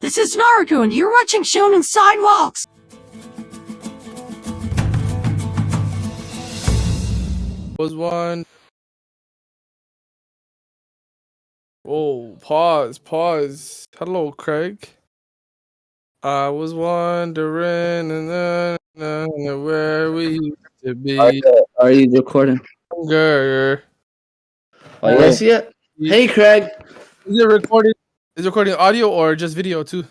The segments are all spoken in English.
This is Naruto, and you're watching Shonen Sidewalks. Was one. Oh, pause. Hello, Craig. I was wondering where we used to be. Are you recording? Younger. Oh, you guys see it? Hey, Craig. Is it recording? Is it recording audio or just video too?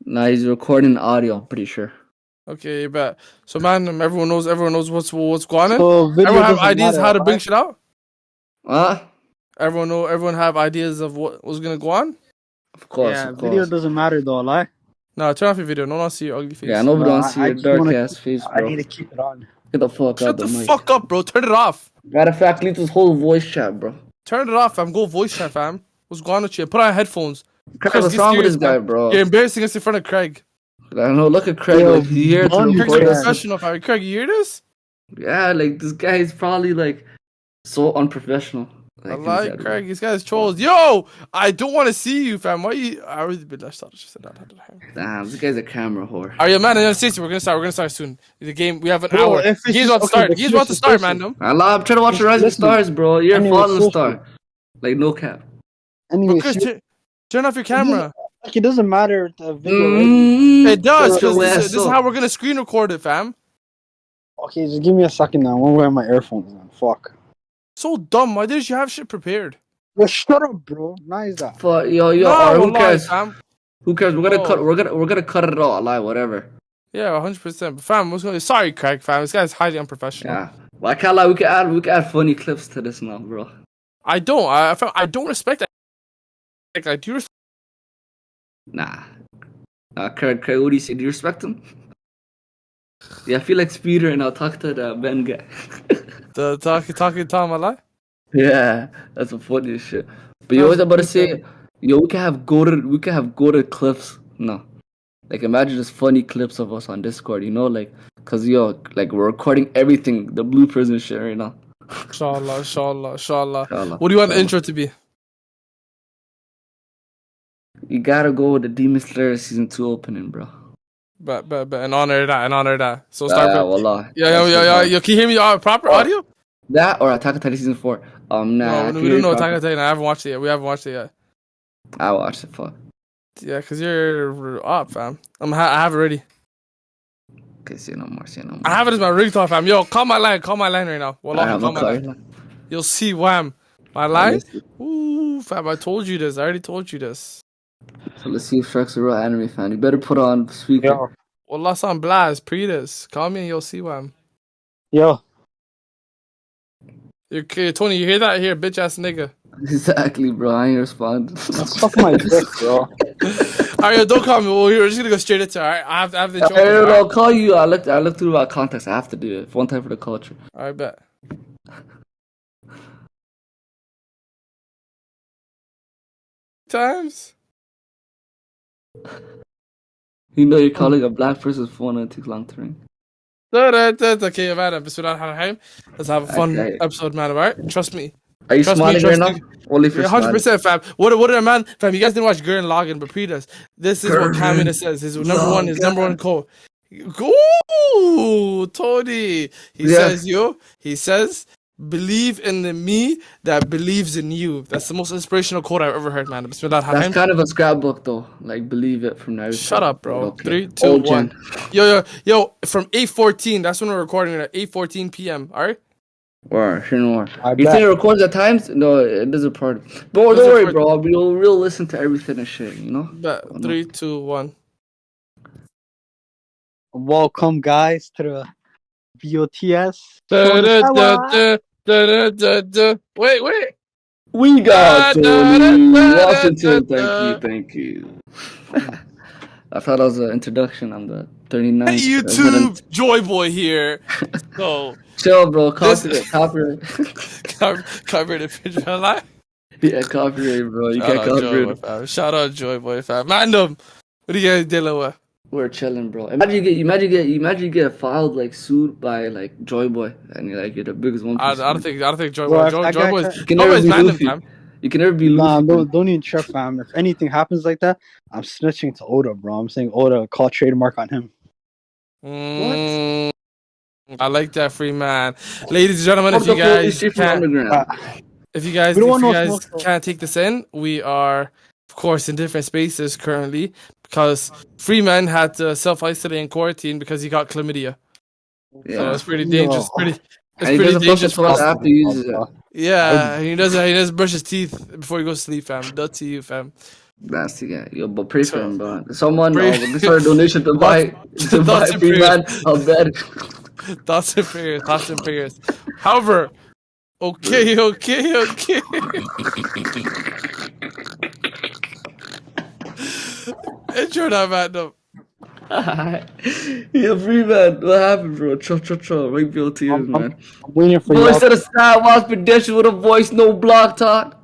Nah, he's recording audio. I'm pretty sure. Okay, bet. So, man, everyone knows what's going on. So Everyone have ideas how to bring shit out. Everyone Everyone have ideas of what was gonna go on. Of course, yeah, of course. video doesn't matter though, lie. No, turn off your video. No one wants to see your ugly face. Yeah, nobody wants to see I your just dark wanna ass face, I bro. need to keep it on. Get the fuck Shut out the mic. fuck up, bro. Turn it off. Matter of fact, leave this whole voice chat, bro. Turn it off, fam. Go voice chat, fam. What's going on with you? Put on headphones. Craig, what's wrong with this guy, bro? You're embarrassing us in front of Craig. I don't know. Look at Craig. Yo, Like, he's here to Craig's Craig's a record us. professional, fam. Craig, you hear this? Yeah, like this guy is probably like so unprofessional. I like Craig. These guys trolls. Yo, I don't want to see you, fam. Why you? I really been that. Damn, this guy's a camera whore. Are you man? We're gonna start soon. The game. We have an Bro, hour. if it's He's just- about to start. okay, He's about to start, listen. man. I'm trying to watch the Rising Listen. Stars, bro. You're a Anyway, fallen so- star. Like, no cap. Anyway, Chris, turn off your camera. like, it doesn't matter if the video. It does. Shut your 'Cause ass this is up. how we're gonna screen record it, fam. Okay, just give me a second now. I'm wearing my earphones now. Fuck. So dumb. Why didn't you have shit prepared? Yo, shut up, bro. Nice that. Fuck, yo, No, alright, who wallahi, cares? fam. Who cares? We're gonna Oh. cut. We're gonna cut it all. Lie, whatever. Yeah, 100%. But fam, what's going? Sorry, Craig, fam. This guy's highly unprofessional. Yeah. Well, I can't lie. We can add funny clips to this now, bro. I don't. I don't respect that. Like, I do respect. Nah. Craig, what do you say? Do you respect him? Yeah, I feel like Speeder and I'll talk to the Ben guy. The talking Tom a lot. Yeah, that's the funniest shit. But you always about to say, yo, we can have goated clips. No. Like, imagine just funny clips of us on Discord, you know? Like, cause, yo, like, we're recording everything, the bloopers and shit right now. Inshallah. Inshallah. What do you want the intro to be? You gotta go with the Demon Slayer Season 2 opening, bro. But and honor that. So start. Wallah. Yeah. Can you hear me proper audio? That or Attack on Titan Season 4. Nah. No, we don't know Attack on Titan. I haven't watched it yet. We haven't watched it yet. I watched it, fuck. Yeah, cause you're up, fam. I have it ready. Okay, say no more. I have it as my ringtone, fam. Yo, call my line right now. Wallahi, call my line. line. You'll see, wham. My line? Ooh, fam, I told you this. I already told you this. So let's see if Shrek's a real anime fan. You better put on speaker. Yo. Wallah, on blast. Pre this. Call me and you'll see, wham. Yo. Tony, you hear that? Here, bitch ass nigga. Exactly, bro. I ain't respond. Suck my dick, bro. Alright, don't call me. We're just gonna go straight into it. Alright, I have the joke. I'll call you. I look through our context. I have to do it. One time for the culture. Alright, bet. Times. You know you're calling a black person's phone and it takes long to ring. Okay, man. Bismillah ar-Rahman. Let's have a fun Okay. episode, man. Alright? Trust me. Are you Trust me, smiling trust right me. now? Only for Yeah, smiling. 100%, fam. What did a man, fam? You guys didn't watch Gurren Lagann, but pre this. This is what Kamina says. His number one quote. Ooh, Tony. He says, believe in the me that believes in you. That's the most inspirational quote I've ever heard, man. Bismillah That's ar-Rahman. kind of a scrapbook though. Like believe it from now. Shut up, bro. Okay. 3, 2, Old 1. gen. Yo, from 8:14. That's when we're recording it at 8:14 p.m. Alright? Or sure more. I You bet. think it records at times? No, it doesn't part. But don't worry, bro. We'll listen to everything and shit. You know. Bet. 3, 2, 1. Welcome, guys, to the BOTS. Wait. We got Da, da, Tony da, da, Washington. da, da. Thank you. I thought that was an introduction. I'm the 39th Hey, YouTube, president. Joy Boy here. So, Chill, bro. This- Copyright. covered it. Yeah, copyright, bro. You can't copyright. Shout out Joy Boy, fam. Mandem, what are you guys dealing with? We're chilling, bro. Imagine you get filed like sued by like Joy Boy, and you're the biggest one. I don't think Joy Well, Boy. if that Joy guy Boy's can- Can Joy never Boy's be Mandem, Luffy. fam. You can never be Nah, Luffy. don't even trip, fam. If anything happens like that, I'm snitching to Oda, bro. I'm saying Oda, call trademark on him. Mm, I like that, free man. Ladies and gentlemen, Fuck if you the police guys straight from can't, underground. if you guys, We don't if want you no guys smoke, though. can't take this in, we are, of course, in different spaces currently because Freeman had to self-isolate in quarantine because he got chlamydia. So Yeah. it's pretty Yo. dangerous. It's And he pretty doesn't flush his dangerous for toilet us. after he uses it. Yeah, he doesn't brush his teeth before he goes to sleep, fam. That's to you, fam. Nasty guy. Yo, but pray for So, him, bro. Someone pray- give her a donation to buy Thoughts and free prayers. man a bed. Thoughts and prayers. Thoughts and prayers. However, okay. Intro that man up. Yeah, free man. What happened, bro? Chill. Wipe your tears, man. I'm waiting for Voice y'all. of the Sidewalks, pedestrian with a voice, no blog talk.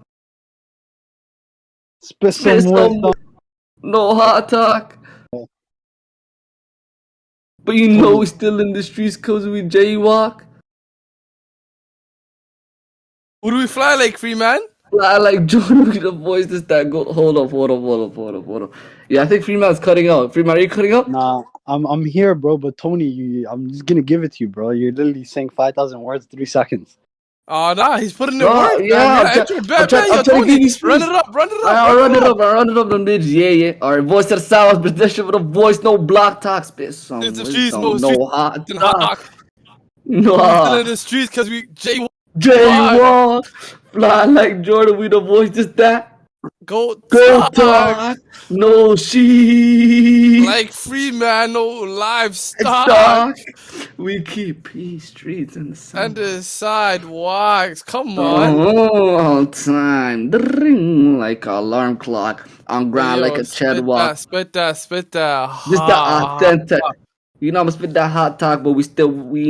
Spit Spit some some wisdom. no hot talk. But you know we still in the streets cause we jaywalk. Who do we fly like, free man? I like Jordan with a voice this that go hold up. Yeah, I think Freeman's cutting out. Freeman, are you cutting out? Nah, I'm here, bro. But Tony, I'm just gonna give it to you, bro. You're literally saying 5,000 words, 3 seconds. Oh, nah, he's putting in No, work, yeah, man. I'm Intro, I'm trying to Tony, give you space. run it up. I'll run it up, them bitches. Yeah. Alright, voice of the South, pedestrian with a voice, no block talk, spit some It's the wisdom, streets, no streets hot and talk. hawk. We still No, in the streets because we jaywalk, fly like Jordan with a voice, just that. Go Go talk. talk, no sheep. Like free man, no livestock. Stock. We keep peace streets and the sun. And the sidewalks. Come on. On time, ring like an alarm clock, on ground Yo, like a Chad walk. spit that. This the authentic. You know I'm gonna spit that hot talk, but we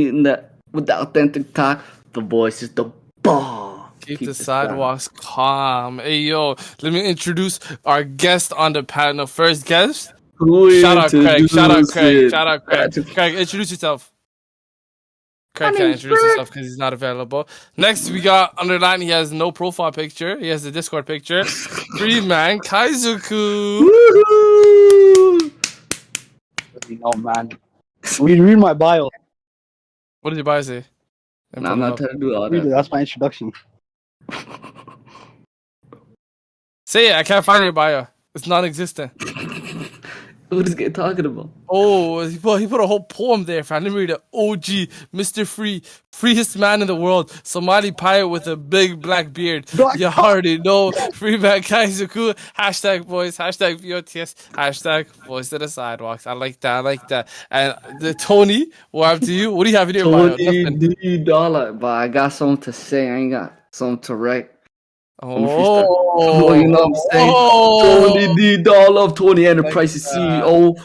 in the with the authentic talk. The voice is the ball. Keep the sidewalks calm. Hey, yo, let me introduce our guest on the panel. First guest. Shout out Craig. Craig, introduce yourself. Craig can't introduce himself because he's not available. Next, we got underline. He has no profile picture. He has the Discord picture. Free man, Kaizuku. Woohoo! No, man. Read my bio. What did your bio say? Nah, I'm not trying to do all Read it. that. That's my introduction. Say it. I can't find your bio. It's non-existent. What is guy talking about? Oh, he put a whole poem there, fam. Let me read it. OG, Mr. Free, freest man in the world, Somali pirate with a big black beard. You already know. Free man Kaizuku. Hashtag voice, hashtag VOTS, hashtag voice to the sidewalks. I like that. And the Tony, what up to you? What do you have in your bio? $20 D-dollar, but I got something to say. I ain't got something to write. Oh, You know what I'm saying? $20 D-dollar of 20 Enterprises CEO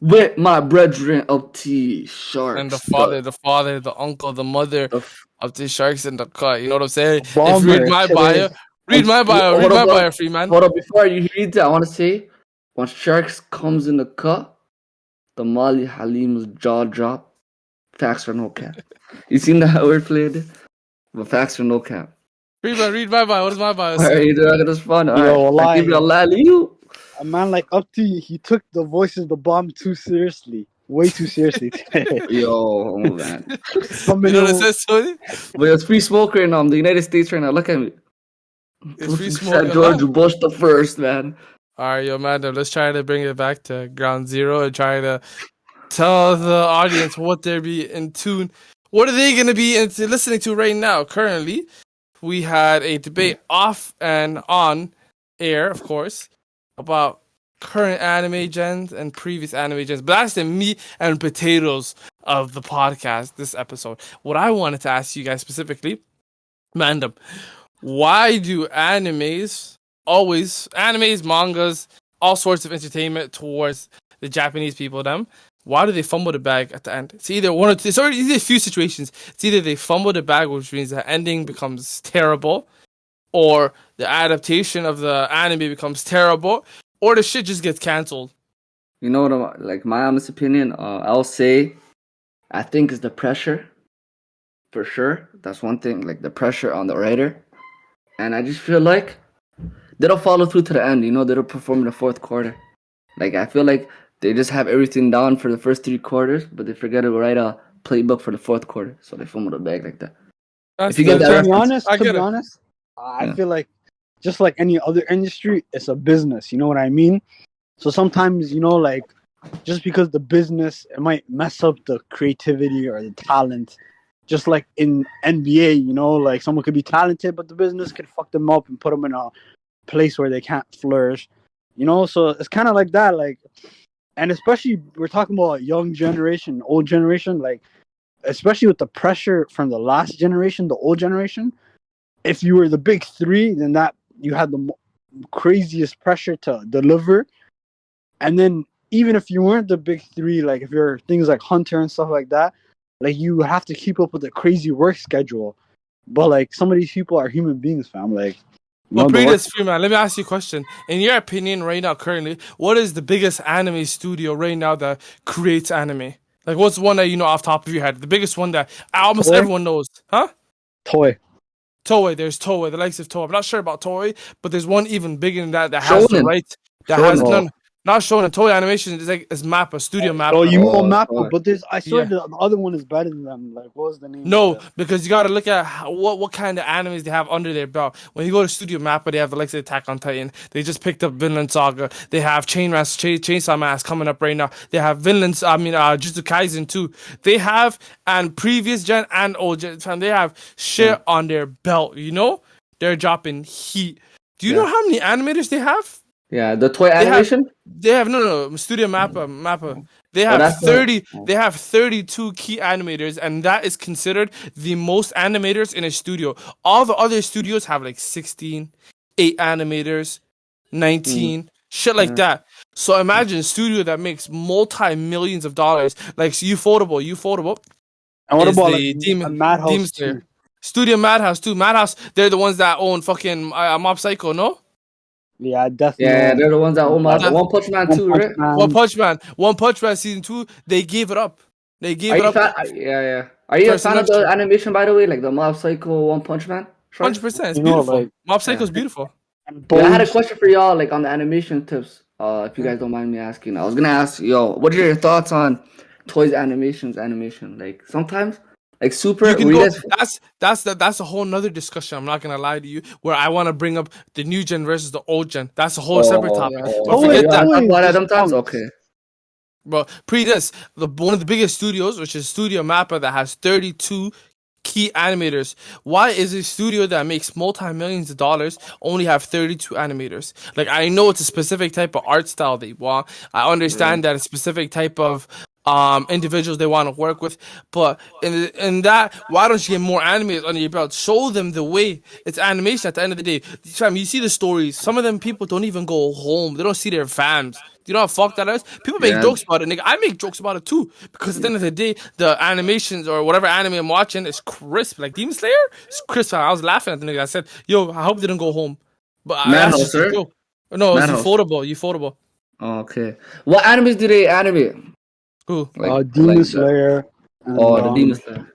with my brethren of T Sharks. And the father, the uncle, the mother of the sharks in the cut. You know what I'm saying? Bomber, if you read my bio, free man. Hold up, before you read that, I want to say, when Sharks comes in the cut, the Mali Halim's jaw drop. Facts or no cap. You seen that wordplay there? But facts or no cap. Read my bio. What is my bio? Alright, you're not gonna respond. Alright, I give you a lally. A man like Upti, he took the voices of the bomb too seriously. Way too seriously. Yo, man. You know what it says, Tony? But it's free smoke right now. I'm the United States right now. Look at me. It's free smoke. George Bush the first, man. Alright, yo, madam. Let's try to bring it back to ground zero and try to tell the audience what they're be in tune. What are they going to be listening to right now? Currently, we had a debate off and on air, of course, about current anime gens and previous anime gens. But that's the meat and potatoes of the podcast, this episode. What I wanted to ask you guys specifically, Mandam, why do animes, mangas, all sorts of entertainment towards the Japanese people, why do they fumble the bag at the end? It's either one or two. It's either a few situations. It's either they fumble the bag, which means the ending becomes terrible, or the adaptation of the anime becomes terrible, or the shit just gets canceled. You know what? Like my honest opinion, I'll say, I think is the pressure, for sure. That's one thing. Like the pressure on the writer, and I just feel like they don't follow through to the end. You know, they don't perform in the fourth quarter. Like I feel like they just have everything down for the first 3 quarters, but they forget to write a playbook for the fourth quarter, so they fumble the bag like that. If you get that To be reference, honest, I get it. I Yeah. feel like just like any other industry, it's a business. You know what I mean? So sometimes, you know, like just because the business, it might mess up the creativity or the talent. Just like in NBA, you know, like someone could be talented, but the business could fuck them up and put them in a place where they can't flourish. You know, so it's kind of like that. Like, and especially we're talking about young generation, old generation. Like, especially with the pressure from the last generation, the old generation. If you were the big three, then that you had the craziest pressure to deliver. And then even if you weren't the big three, like if you're things like Hunter and stuff like that, like you have to keep up with a crazy work schedule. But like some of these people are human beings, fam. Like, Well, the previous work- Freeman, let me ask you a question. In your opinion, right now, currently, what is the biggest anime studio right now that creates anime? Like, what's one that you know off the top of your head? The biggest one that almost Toei? everyone knows, huh? Toy. Toei. There's Toei, the likes of Toei. I'm not sure about Toei, but there's one even bigger than that has the Shonen. right. That has Shonen. none. Not Shonen. Toei Animation is like is Mappa, Studio Mappa. Oh, you know Oh, Mappa, Toy. but there's I swear Yeah. the other one is better than them. Like, what was the name? No, of it? because you got to look at what kind of animes they have under their belt. When you go to Studio Mappa, they have the likes of Attack on Titan. They just picked up Vinland Saga. They have Chainsaw Mask coming up right now. They have Jujutsu Kaisen too. They have, and previous gen and old gen, they have shit on their belt. You know, they're dropping heat. Do you know how many animators they have? Yeah, the toy animation. They have no Studio Mappa. They have that's 30. They have 32 key animators, and that is considered the most animators in a studio. All the other studios have like 16, 8 animators, 19, shit like that. So imagine a studio that makes multi-millions of dollars, like Ufotable. And what is about the like Demon Madhouse Slayer. too? Studio Madhouse too. Madhouse, they're the ones that own fucking Mob Psycho, no? Yeah, Death Yeah, Note. they're the ones that own That- One Punch Man One too, Punch right? Man. One Punch Man season 2, they gave it up. They gave Are it you up. yeah. Are you a First fan of semester. the animation, by the way? Like the Mob Psycho One Punch Man? Sure. 100%. It's You know, beautiful. like- Mob Psycho's beautiful. And Yeah, I had a Bones. question for y'all, like on the animation tips. If you guys don't mind me asking, I was gonna ask, what are your thoughts on toys animation? Like sometimes, like Super. You can were go. you guys- That's a whole nother discussion. I'm not gonna lie to you, where I want to bring up the new gen versus the old gen. That's a whole separate topic. Oh, But Oh, forget wait, that, Talk about that just sometimes. punks. Okay. bro. One of the biggest studios, which is Studio Mappa, that has 32 key animators. Why is a studio that makes multi-millions of dollars only have 32 animators? Like, I know it's a specific type of art style they want. I understand that a specific type of individuals they want to work with, but in that, why don't you get more animators under your belt? Show them the way. It's animation at the end of the day. Fam, you see the stories. Some of them people don't even go home. They don't see their fams. Do you know how fucked that is? People make Yeah. jokes about it, nigga. I make jokes about it too. Because at the end of the day, the animations or whatever anime I'm watching is crisp. Like Demon Slayer, it's crisp. I was laughing at the nigga. I said, yo, I hope they didn't go home. But that's Madhouse, just a sir? joke. No, it's Madhouse. Ufotable. Okay. What animes do they animate? Who? Demon Slayer. And, the Demon Slayer.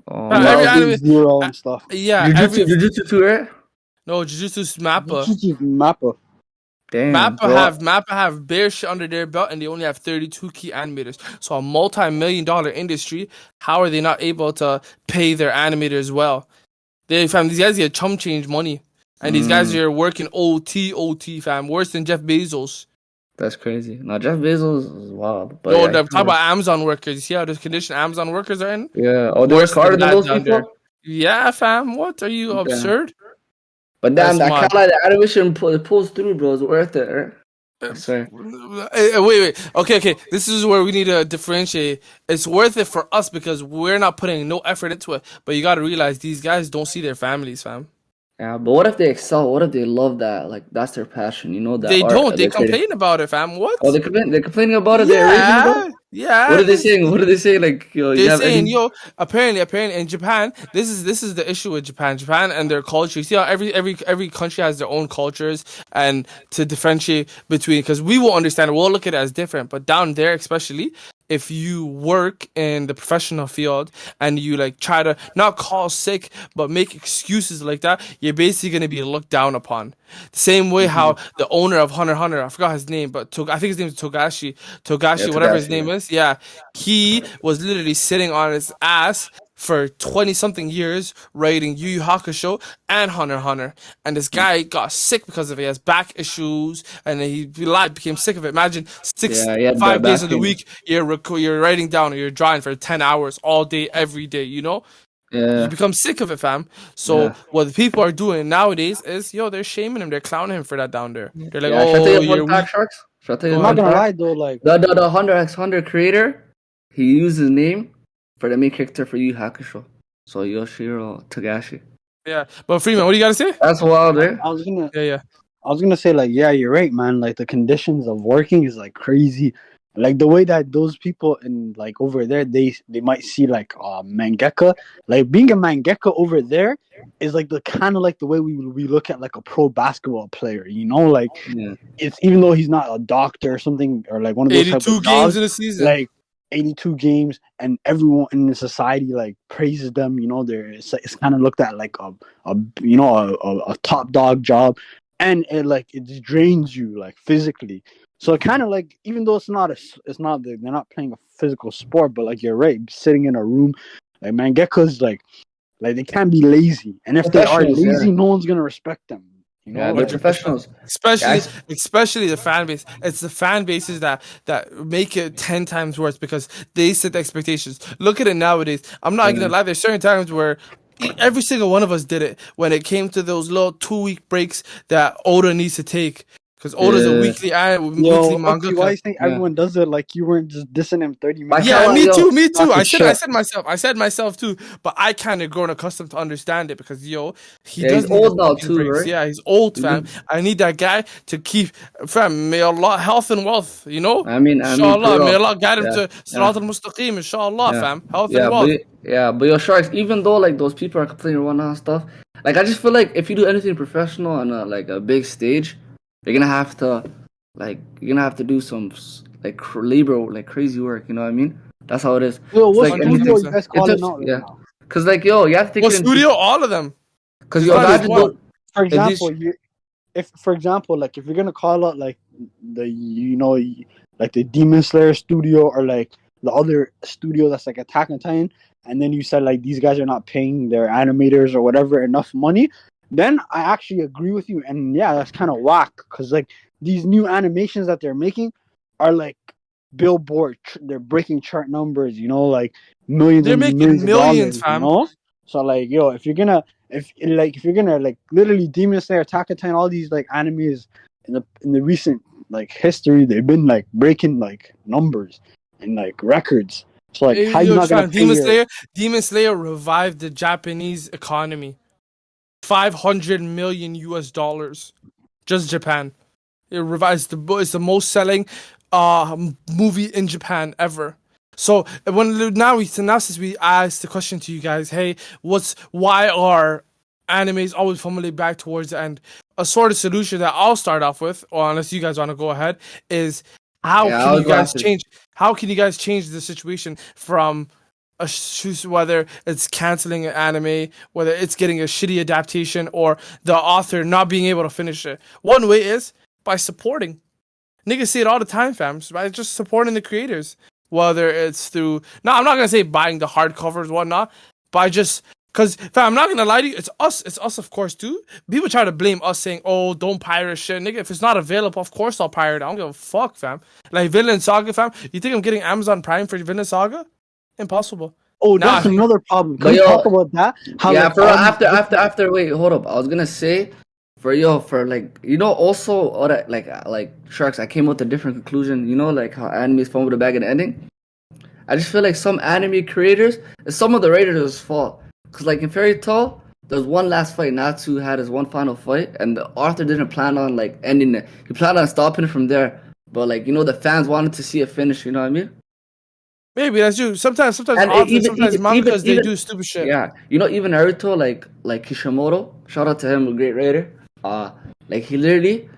Oh, every Love anime- is Zero and stuff. Yeah, Jujutsu too, right? no, Jujutsu's Mappa. Jujutsu's Mappa. Damn. Mappa have bare shit under their belt, and they only have 32 key animators. So a multi-million-dollar industry. How are they not able to pay their animators well? These guys get chump change money, and these guys are working OT, fam, worse than Jeff Bezos. That's crazy. No, Jeff Bezos is wild. But No, yeah, talk about Amazon workers. You see how the condition Amazon workers are in? yeah. Oh, they're Worse harder than than that those down people. there. Yeah, fam. What are you Okay. absurd? But damn, That's I can't lie. The animation pulls through, bro. It's worth it. Right? I swear. Wait. Okay. This is where we need to differentiate. It's worth it for us because we're not putting no effort into it. But you got to realize these guys don't see their families, fam. Yeah, but what if they excel? What if they love that? Like that's their passion. You know that. They art don't. that They they're creating. complain about it, fam. What? Oh, they're complaining about it. They're raging about it? Yeah. What are they saying? What are they saying? Like, you They're have saying, any... apparently in Japan, this is the issue with Japan and their culture. You see how every country has their own cultures, and to differentiate between, because we will understand it, we'll look at it as different, but down there especially, if you work in the professional field and you like try to not call sick but make excuses like that, you're basically gonna be looked down upon. The same way how the owner of Hunter x Hunter, I forgot his name, but I think his name is Togashi, Yeah, whatever his Togashi, name yeah. is. Yeah, he was literally sitting on his ass for 20 something years writing Yu Yu Hakusho and Hunter x Hunter, and this guy got sick because of it. He has back issues, and he became sick of it. Imagine Yeah, he had 5 days back of the pain. week you're writing down or you're drawing for 10 hours all day every day. You know, you Yeah, become sick of it, fam. So yeah. what the people are doing nowadays is, they're shaming him, they're clowning him for that down there. They're like, Yeah, should I tell oh, you a fun you're weak. fact, Sharks? Should I tell you Go a I'm fun not ahead. gonna fact? lie though, like The Hunter x Hunter creator, he used his name for the main character for Yu Yu Hakusho. So Yoshiro Togashi. Yeah, but Freeman, what do you gotta say? That's wild, eh? I was gonna Yeah. I was gonna say, like, yeah, you're right, man. Like the conditions of working is like crazy. Like the way that those people in like over there, they might see like mangaka. Like being a mangaka over there is like the kind of like the way we look at like a pro basketball player. You know, like Yeah. it's even though he's not a doctor or something or like one of those type 82 of games jobs, in a season. like 82 games, and everyone in the society like praises them. You know, it's kind of looked at like a top dog job, and it just drains you like physically. So it kind of like, even though they're not playing a physical sport, but like you're right, sitting in a room, like mangekas, like they can't be lazy, and if they are Professionals, lazy, yeah. no one's gonna respect them. You know, Yeah, they're like, professionals. Especially, Guys. especially the fan base. It's the fan bases that make it 10 times worse because they set the expectations. Look at it nowadays. I'm not gonna lie. There's certain times where every single one of us did it when it came to those little 2-week breaks that Oda needs to take. Because Oda's a Yeah. weekly yo, manga. why you think Yeah. everyone does it? Like you weren't just dissing him 30 Why minutes. can't Yeah, I- me yo, too, me too. talking I shit. said myself too. But I kind of grown accustomed to understand it because he Yeah, does he's need old his now fucking too, breaks. right? Yeah, he's old, Mhm. fam. I need that guy to keep, fam. May Allah health and wealth. You know, I mean, inshallah. for May real. Allah guide him Yeah, to yeah. Sirat al-Mustaqim. Inshallah, Yeah. fam. Health Yeah, and wealth. but your Sharks, even though like those people are complaining and and stuff, like I just feel like if you do anything professional on like a big stage, you're gonna have to do some like labor, like crazy work. You know what I mean? That's how it is. Yo, It's what like studio anything, you guys in calling terms- out right yeah. now? Cause like yo, you have to take What it in. studio? All of them. Cause There's yo, not just imagine one. though, For if these- example, like if you're gonna call out like like the Demon Slayer studio or like the other studio that's like Attack on Titan, and then you said like these guys are not paying their animators or whatever enough money, then I actually agree with you, and yeah, that's kind of whack because like these new animations that they're making are like billboard, they're breaking chart numbers, like millions They're and making millions of millions, dollars, fam. So like, yo, if you're gonna like literally Demon Slayer, Attack on Titan, all these like animes in the recent like history, they've been like breaking like numbers and like records. So like, how you Yo, not gonna fam, pay Demon Slayer revived the Japanese economy. $500 million US. Just Japan. It revives it's the most selling movie in Japan ever. So since we asked the question to you guys, hey, why are animes always fumbling back towards the end? A sort of solution that I'll start off with, or unless you guys want to go ahead, is how can you guys change the situation from whether it's canceling an anime, whether it's getting a shitty adaptation, or the author not being able to finish it. One way is by supporting. Niggas say it all the time, fam. By just supporting the creators. Whether it's through... No, I'm not going to say buying the hardcovers, whatnot. By just... Because, fam, I'm not going to lie to you. It's us. It's us, of course, too. People try to blame us saying, oh, don't pirate shit. Nigga, if it's not available, of course I'll pirate it. I don't give a fuck, fam. Like, Vinland Saga, fam. You think I'm getting Amazon Prime for Vinland Saga? Impossible. Oh, that's another problem. Can But we yo, talk about that? How, yeah, like, for after wait, hold up. I was gonna say for like also all that like Sharks, I came with a different conclusion. Like how animes fumble the bag in the ending. I just feel like some anime creators, it's some of the writers' fault. Cause like in Fairy Tail, there's one last fight. Natsu had his one final fight, and the author didn't plan on like ending it. He planned on stopping it from there. But like the fans wanted to see it finish. You know what I mean? Maybe that's you. Sometimes And authors, sometimes mangas, they do stupid shit. Yeah, even Naruto, like Kishimoto, shout out to him, a great writer. Like he literally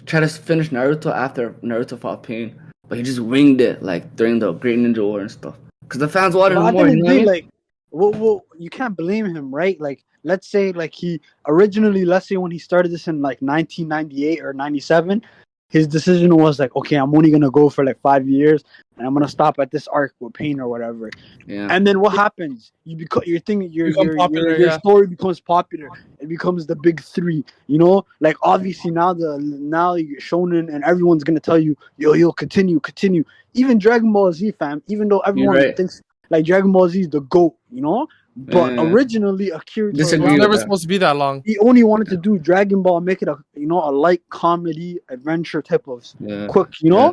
tried to finish Naruto after Naruto fought Pain. but he just winged it like during the Great Ninja War and stuff. Because the fans wanted But him at the more. end You of know the what I day, mean? like, well, you can't blame him, right? Like, let's say, like, he originally, let's say, when he started this in like 1998 or 97, his decision was like, okay, I'm only gonna go for like 5 years, and I'm gonna stop at this arc with Pain or whatever. Yeah. And then what happens? You become your thing. Become popular, Your yeah. story becomes popular. It becomes the big three. You know, like obviously now you're Shonen and everyone's gonna tell you, yo, continue. Even Dragon Ball Z, fam. Even though You're everyone right. thinks like Dragon Ball Z is the goat, you know, but Yeah. originally Akira Disagree It's with Toriyama, never that. supposed to be that long. he only wanted to do Dragon Ball, make it a a light comedy adventure type of Yeah. quick, Yeah.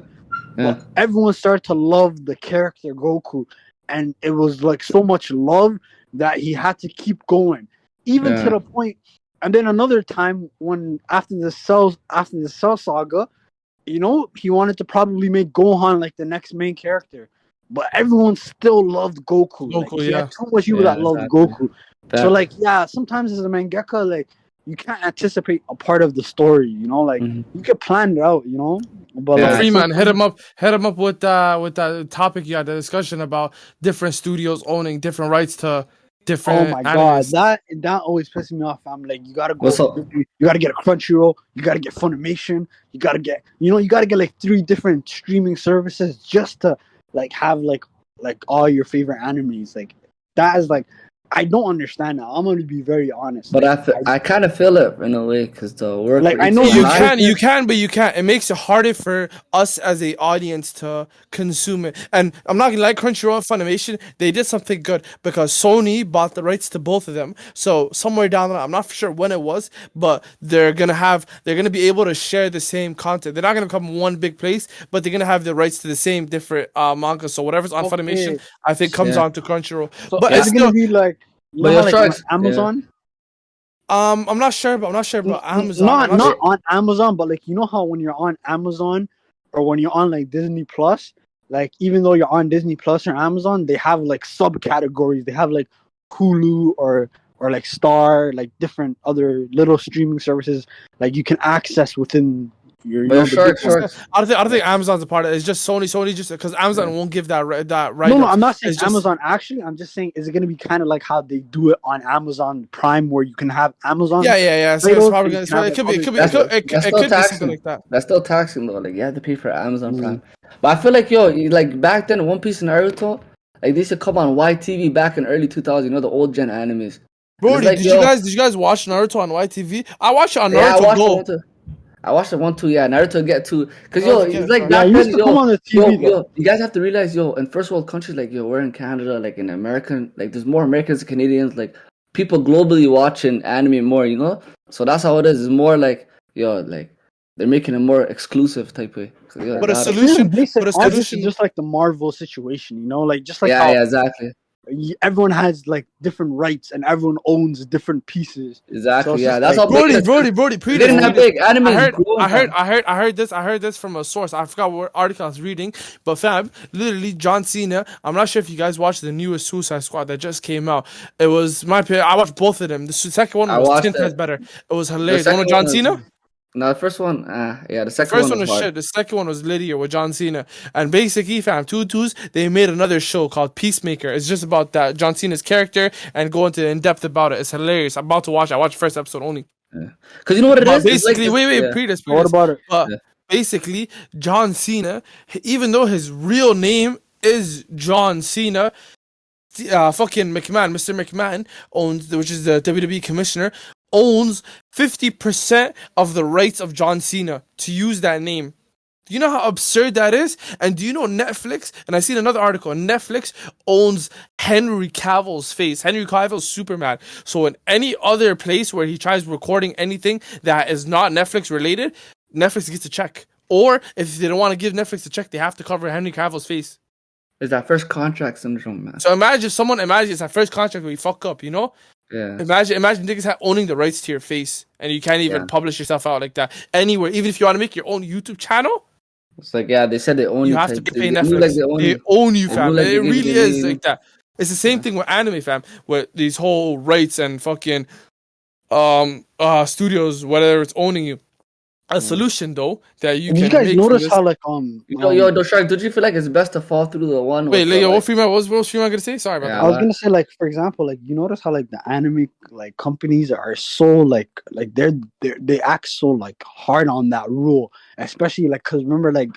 But everyone started to love the character Goku, and it was like so much love that he had to keep going, even to Yeah. the point. And then another time when after the Cell saga, he wanted to probably make Gohan like the next main character, but everyone still loved Goku. Like Goku, he yeah. had too much people Yeah, that loved exactly. Goku. That- So like sometimes as a mangaka, like you can't anticipate a part of the story. Like Mhm. you can plan it out. But Yeah. like Freeman, hit sometimes- him up with that topic you had, the discussion about different studios owning different rights to different Oh my god, animes. that always pisses me off. I'm like, you gotta go. What's up? You gotta get a Crunchyroll. You gotta get Funimation. You gotta get like 3 different streaming services just to like have like all your favorite animes. Like that is like, I don't understand that. I'm gonna be very honest. But Like, I kind of feel it in a way because the work. Like, I rate's know so You high. can, you can, but you can't. It makes it harder for us as a audience to consume it. And I'm not gonna like Crunchyroll and Funimation. They did something good because Sony bought the rights to both of them. So somewhere down the line, I'm not for sure when it was, but they're gonna be able to share the same content. They're not gonna become one big place, but they're gonna have the rights to the same different manga. So whatever's on Okay. Funimation, I think comes Yeah. on to Crunchyroll. so But is it's it gonna still, be like But how your like sharks- on Amazon? I'm not sure about Amazon. Not I'm not sure. on Amazon, but like how when you're on Amazon or when you're on like Disney Plus, like even though you're on Disney Plus or Amazon, they have like subcategories. They have like Hulu or like Star, like different other little streaming services like you can access within your. But your the big sharks. ones. I don't think Amazon's a part of it. It's just Sony. Sony just because Amazon won't give that right. No, I'm not saying It's just- Amazon. Actually, I'm just saying, is it going to be kind of like how they do it on Amazon Prime, where you can have Amazon? Yeah. So Titles, it's probably and gonna, you it can could be. have It could be. That's It still could be taxing. something like that. That's still taxing though. Like you have to pay for Amazon Prime. But I feel like like back then, One Piece and Naruto, like they used to come on YTV back in early 2000. The old gen animes. Bro, It's like, did you guys watch Naruto on YTV? I watched it on Yeah, Naruto I watched it 1, 2. Yeah, Naruto get 2. Cause Naruto it's Get, like right. back Yeah, it then, used to come on the TV, though. you guys have to realize, in first world countries, like we're in Canada, like in American, like there's more Americans and Canadians, like people globally watching anime more, So that's how it is. It's more like like they're making it more exclusive type way. So, But a that- solution- This but a is solution- just like the Marvel situation, like just like yeah, how yeah, exactly, everyone has like different rights and everyone owns different pieces. exactly. So it's Yeah, just that's like- how big. Brody, It's getting that big. Anime. I heard this from a source. I forgot what article I was reading, but fam, literally John Cena. I'm not sure if you guys watched the newest Suicide Squad that just came out. It was my opinion. I watched both of them. The second one I was watched 10 times it. better. It was hilarious. The second one with John one was- Cena. No, the first one, the The second first one was was hard. shit. The second one was Lydia with John Cena. And basically, fam, Tutus, they made another show called Peacemaker. It's just about that John Cena's character and go into in depth about it. It's hilarious. I'm about to watch it. I watched the first episode only. Cause you know what it But is? It's like basically, this- yeah. Previous. What about it? But Yeah. basically, John Cena, even though his real name is John Cena, fucking Mr. McMahon which is the WWE commissioner, owns 50% of the rights of John Cena to use that name. Do you know how absurd that is? And do you know Netflix? And I seen another article. Netflix owns Henry Cavill's face. Henry Cavill's Superman. So in any other place where he tries recording anything that is not Netflix related, Netflix gets a check. Or if they don't want to give Netflix a check, they have to cover Henry Cavill's face. It's that first contract syndrome, man. So imagine it's that first contract where you fuck up, Yeah. Imagine niggas owning the rights to your face and you can't even Yeah. publish yourself out like that anywhere. Even if you want to make your own YouTube channel, It's like, they said they own you you. have to type. pay They Netflix. knew like they own They you. own you, They fam. knew like It they gave really you the is name. like that. It's the same thing with anime, fam. With these whole rights and fucking studios, whether it's owning you. a solution though that you Did can you guys make from notice this. how like Yo, Shark, don't you feel like it's best to fall through the one? Wait, with the, what Freeman? What was Freeman gonna say? Sorry about Yeah, I was gonna say, like, for example, like, you notice how like the anime like companies are so like they act so like hard on that rule, especially like because remember like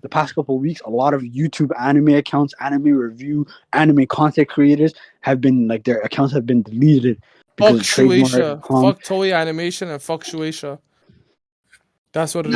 the past couple of weeks, a lot of YouTube anime accounts, anime review, anime content creators have been like their accounts have been deleted because Fuck of trademark. Shueisha. Fuck Toei Animation and fuck Shueisha. That's what it is.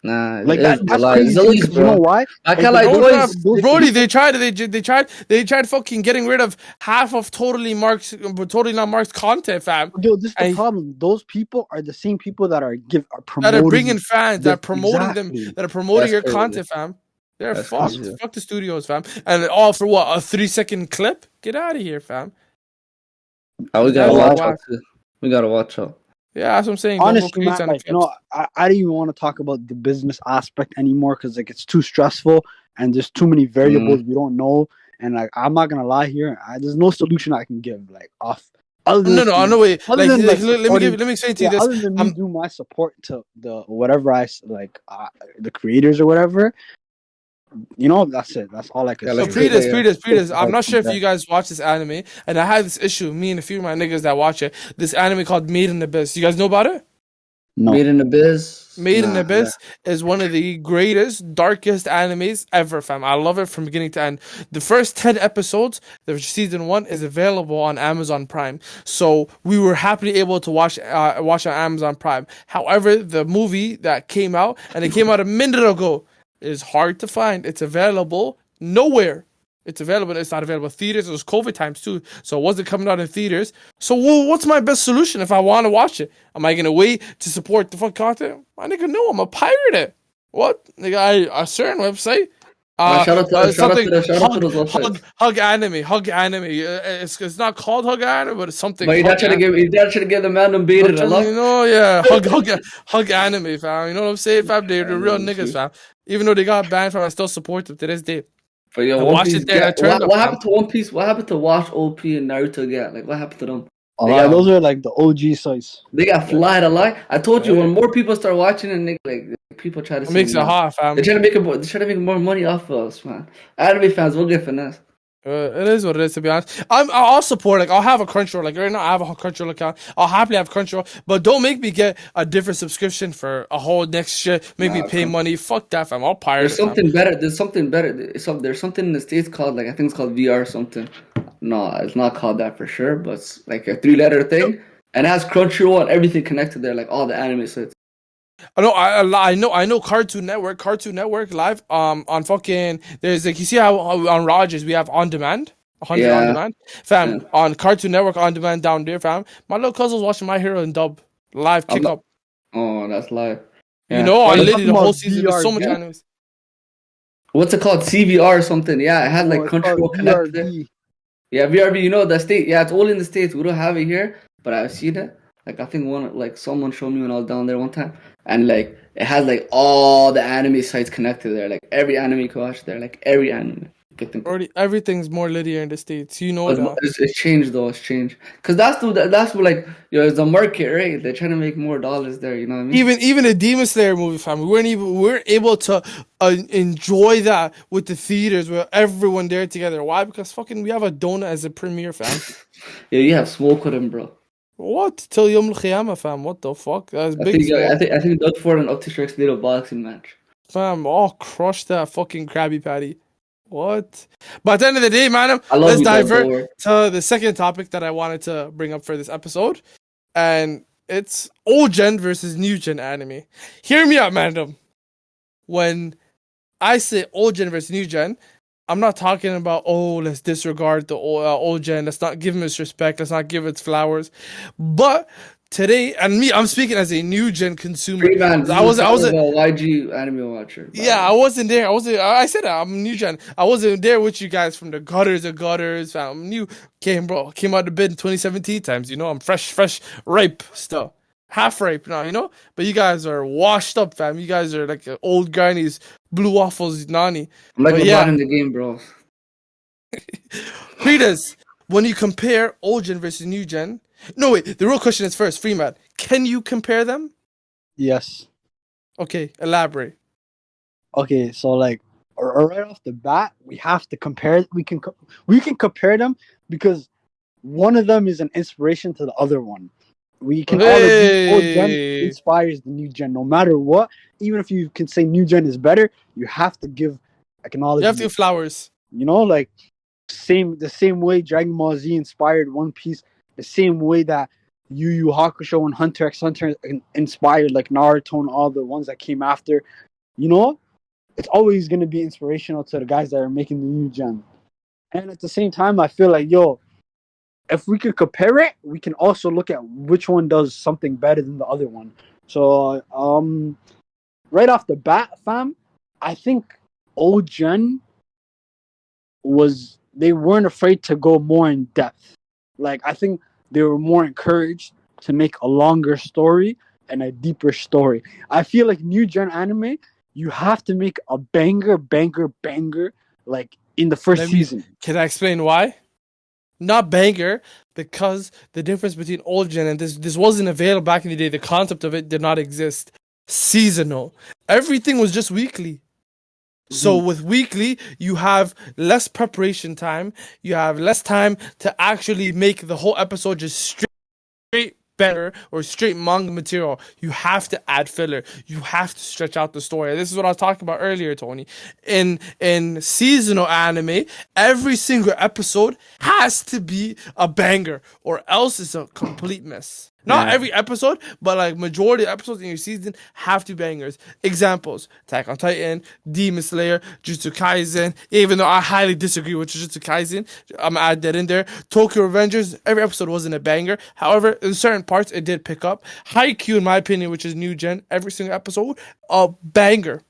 Nah, Like it that, is that's like crazy Zoe's, because you know bro. why? I can't Like, like No, Zoe's. those Brody, people- they tried fucking getting rid of half of totally not marked content, fam. Yo, this is the And problem. Those people are the same people that are that promoting. are bringing fans, that are Yes, promoting them, exactly. that are promoting That's your crazy. content, fam. They're That's fucked. crazy. Fuck the studios, fam. And all for what? A 3-second clip? Get out of here, fam. We That's gotta watch whack. out. Too. We gotta watch out. Yeah, that's what I'm saying. Don't go Honestly, crazy man, on the like clips. I don't even want to talk about the business aspect anymore because like it's too stressful and there's too many variables we don't know. And like I'm not gonna lie here, there's no solution I can give like off. Other than No, wait. other Like, than, like, let me supporting- explain to you this. other than me do my support to the whatever the creators or whatever, you know, that's it. That's all I can Yeah, So like, say. Pretus, I'm not sure if you guys watch this anime, and I had this issue, me and a few of my niggas that watch it, this anime called Made in Abyss. You guys know about it? No. Made in Abyss. Made in Abyss is one of the greatest, darkest animes ever, fam. I love it from beginning to end. The first 10 episodes, the season 1, is available on Amazon Prime. So we were happily able to watch on Amazon Prime. However, the movie that came out, and it came out a minute ago, is hard to find. It's available nowhere. It's available. It's not available in theaters. It was COVID times too, so it wasn't coming out in theaters. So what's my best solution if I want to watch it? Am I gonna wait to support the fuck content? My nigga, no. I'm a pirate it. What? Nigga, a certain website. Shout out to Something those websites. hug anime. Hug anime. It's not called hug anime, but it's something. But you're not trying to get the man them baited a lot. You know, yeah, hug anime, fam. You know what I'm saying, fam? They're the real niggas, fam. Even though they got banned from, I still support them to this day. But yo, I One watched Piece, it there, I turned what up, happened to One Piece? What happened to Watch OP and Naruto again? Like, what happened to them? Those are like the OG sites. They got flied a lot. I told you, when more people start watching and like people try to It makes it hot, fam. They're trying to make more money off of us, man. Anime fans will get finesse. It is what it is, to be honest. I'll support, like, I'll have a Crunchyroll. Like, right now, I have a Crunchyroll account. I'll happily have Crunchyroll. But don't make me get a different subscription for a whole next shit. Make me pay money. Fuck that, fam. I'll pirate There's it, fam. something better. There's something better. There's something in the States called, like, I think it's called VR or something. No, it's not called that for sure, but it's like a 3-letter thing. And it has Crunchyroll and everything connected there, like all the anime sites. I know Cartoon Network live on fucking, there's like, you see how on Rogers we have on demand 100 on demand, fam. On Cartoon Network on demand down there, fam. My little cousin was watching My Hero in dub live kick up. Oh, that's live. You know, I literally the whole season. There's so much animes. What's it called? CVR or something? Yeah, it had like Crunchyroll connected there. Yeah, VRV. You know the state. Yeah, it's only in the States. We don't have it here, but I've seen it. Like, I think someone showed me when I was down there one time, and like it has like all the anime sites connected there. Like every anime you can watch there. Like every anime. Everything's more linear in the States. You know that. It's changed though. It's changed because that's what like it's a market, right? They're trying to make more dollars there. You know what I mean? Even a Demon Slayer movie, fam. We weren't able to enjoy that with the theaters with everyone there together. Why? Because fucking we have a donut as a premiere, fam. Yeah, you have smoke with him, bro. What? Till Yom Al-Qiyamah, fam. What the fuck? That's big. I think Doug Ford and Up to Shark's little boxing match. Fam, crush that fucking Krabby Patty. What? But at the end of the day, man, let's divert to the second topic that I wanted to bring up for this episode. And it's old gen versus new gen anime. Hear me out, madam. When I say old gen versus new gen, I'm not talking about, let's disregard the old gen. Let's not give him his respect. Let's not give it flowers. But today, and me, I'm speaking as a new gen consumer. I was a YG anime watcher. Yeah, I wasn't there. I said I'm new gen. I wasn't there with you guys from the gutters of gutters. Fam. I'm new. Came out of bed in 2017 times. You know, I'm fresh, ripe still. Half ripe now, you know? But you guys are washed up, fam. You guys are like old grannies, blue waffles, nani. I'm like LeBron in the game, bro. Pretus, when you compare old gen versus new gen, no, wait, the real question is first, Freeman, can you compare them? Yes. Okay, elaborate. Okay, so like right off the bat, we have to compare. We can compare them because one of them is an inspiration to the other one. We can all agree old gen Hey, inspires the new gen, no matter what. Even if you can say new gen is better, you have to give you have to acknowledgement. give flowers. You know, like the same way Dragon Ball Z inspired One Piece, the same way that Yu Yu Hakusho and Hunter x Hunter inspired like Naruto and all the ones that came after. You know, it's always going to be inspirational to the guys that are making the new gen. And at the same time, I feel like, yo, if we could compare it, we can also look at which one does something better than the other one. So, right off the bat, fam, I think old gen they weren't afraid to go more in depth. Like I think they were more encouraged to make a longer story and a deeper story. I feel like new gen anime, you have to make a banger, like in the first season. Can I explain why? Not banger, because the difference between old gen and this wasn't available back in the day. The concept of it did not exist. Seasonal. Everything was just weekly. So with weekly, you have less preparation time. You have less time to actually make the whole episode just straight better or straight manga material. You have to add filler. You have to stretch out the story. This is what I was talking about earlier, Tony. In seasonal anime, every single episode has to be a banger, or else it's a complete mess. Not every episode, but like majority of episodes in your season have to be bangers. Examples: Attack on Titan, Demon Slayer, Jujutsu Kaisen. Even though I highly disagree with Jujutsu Kaisen, I'm gonna add that in there. Tokyo Revengers, every episode wasn't a banger. However, in certain parts it did pick up. Haikyuu, in my opinion, which is new gen, every single episode a banger.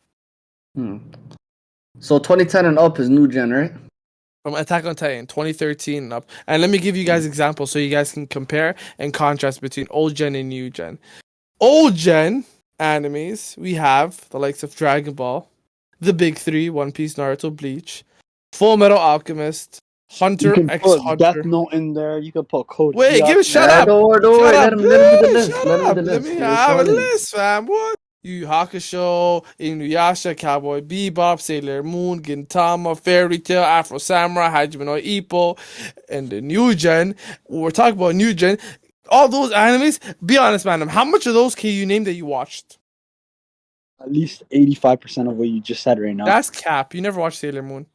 So 2010 and up is new gen, right? From Attack on Titan, 2013 and up. And let me give you guys examples so you guys can compare and contrast between old gen and new gen. Old gen animes, we have the likes of Dragon Ball, the big three, One Piece, Naruto, Bleach, Full Metal Alchemist, You Hunter can x put Death Hunter. Note in there. You can put Code Wait, Geass. shut up. Don't worry. Shut Let up. him do the Shut list. Let him do up. the Let list. me You're have a starting. list, fam. What? Yu Yu Hakusho, Inuyasha, Cowboy Bebop, Sailor Moon, Gintama, Fairy Tail, Afro Samurai, Hajime no Ippo, and the new gen. When we're talking about new gen, all those animes, be honest, man, how much of those can you name that you watched? At least 85% of what you just said right now. That's cap. You never watched Sailor Moon.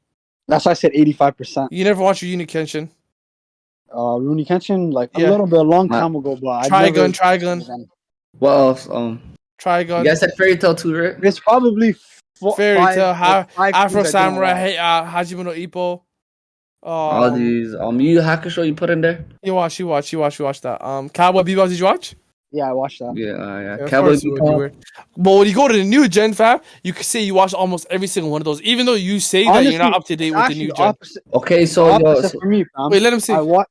That's why I said 85%. You never watched Rurouni Kenshin. Rurouni Kenshin, like Yeah. a little bit, a long time ago, but I never. Trigun. What else? You Trigun. guys said Fairy Tail too, right? It's probably Fairy Tail, five Afro things I didn't Samurai, watch. Hajime no Ippo. All these Yu Yu Hakusho you put in there? You watch that. Cowboy Bebop, did you watch? Yeah, I watched that. Yeah. Of Cowboy course you would. But when you go to the new gen, fam, you can say you watch almost every single one of those, even though you say that you're not up to date with the new gen. Okay, The so opposite for me, fam. Wait, let him see. I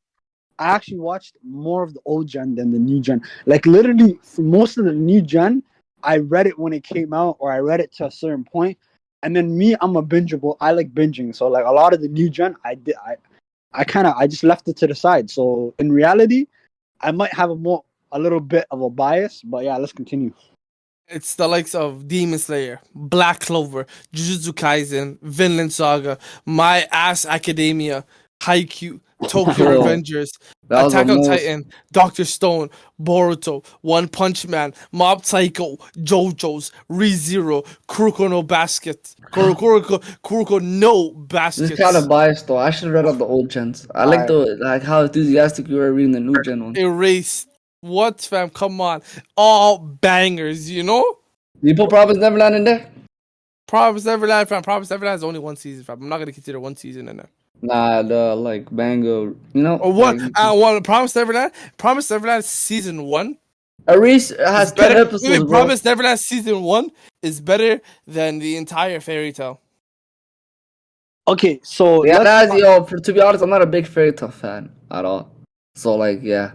actually watched more of the old gen than the new gen. Like literally, for most of the new gen, I read it when it came out, or I read it to a certain point. And then me, I'm a bingeable. I like binging, so like a lot of the new gen, I just left it to the side. So in reality, I might have a little bit of a bias, but yeah, let's continue. It's the likes of Demon Slayer, Black Clover, Jujutsu Kaisen, Vinland Saga, My Ass Academia, Haikyuu, Tokyo Yo, Revengers, that was Attack the on most. Titan, Doctor Stone, Boruto, One Punch Man, Mob Psycho, JoJo's, ReZero, Kuroko no Basket, Kuroko no This Baskets. is kind of biased though. I should have read up the old gens. I like how enthusiastic you were reading the new gen one. Erased. What, fam? Come on. All bangers, you know? You put Promise Neverland in there? Promise Neverland, fam. Promise Neverland is only one season, fam. I'm not gonna consider one season in there. Nah, the like Manga, you know. Or what? Like, Promise Neverland. Promise Neverland season 1 Aris has 10 better. episodes, bro. Promise Neverland season 1 is better than the entire Fairy Tail. Okay, so Yeah, to be honest, I'm not a big Fairy Tail fan at all. So like, yeah.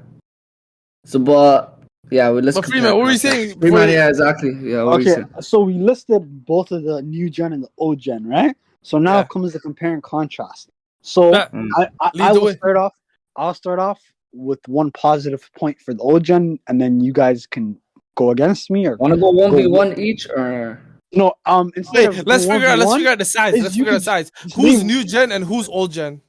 So, but yeah, let's. But Freeman, what were you saying? Freeman, yeah, exactly. Yeah. What were you okay, saying? so we listed both of the new gen and the old gen, right? So now comes the compare and contrast. So I'll start off with one positive point for the old gen, and then you guys can go against me or Want to go 1v1 each or? no? Instead Wait, of let's going figure 1v1, out the sides. is Let's you figure out could the sides. just Who's name- new gen and who's old gen?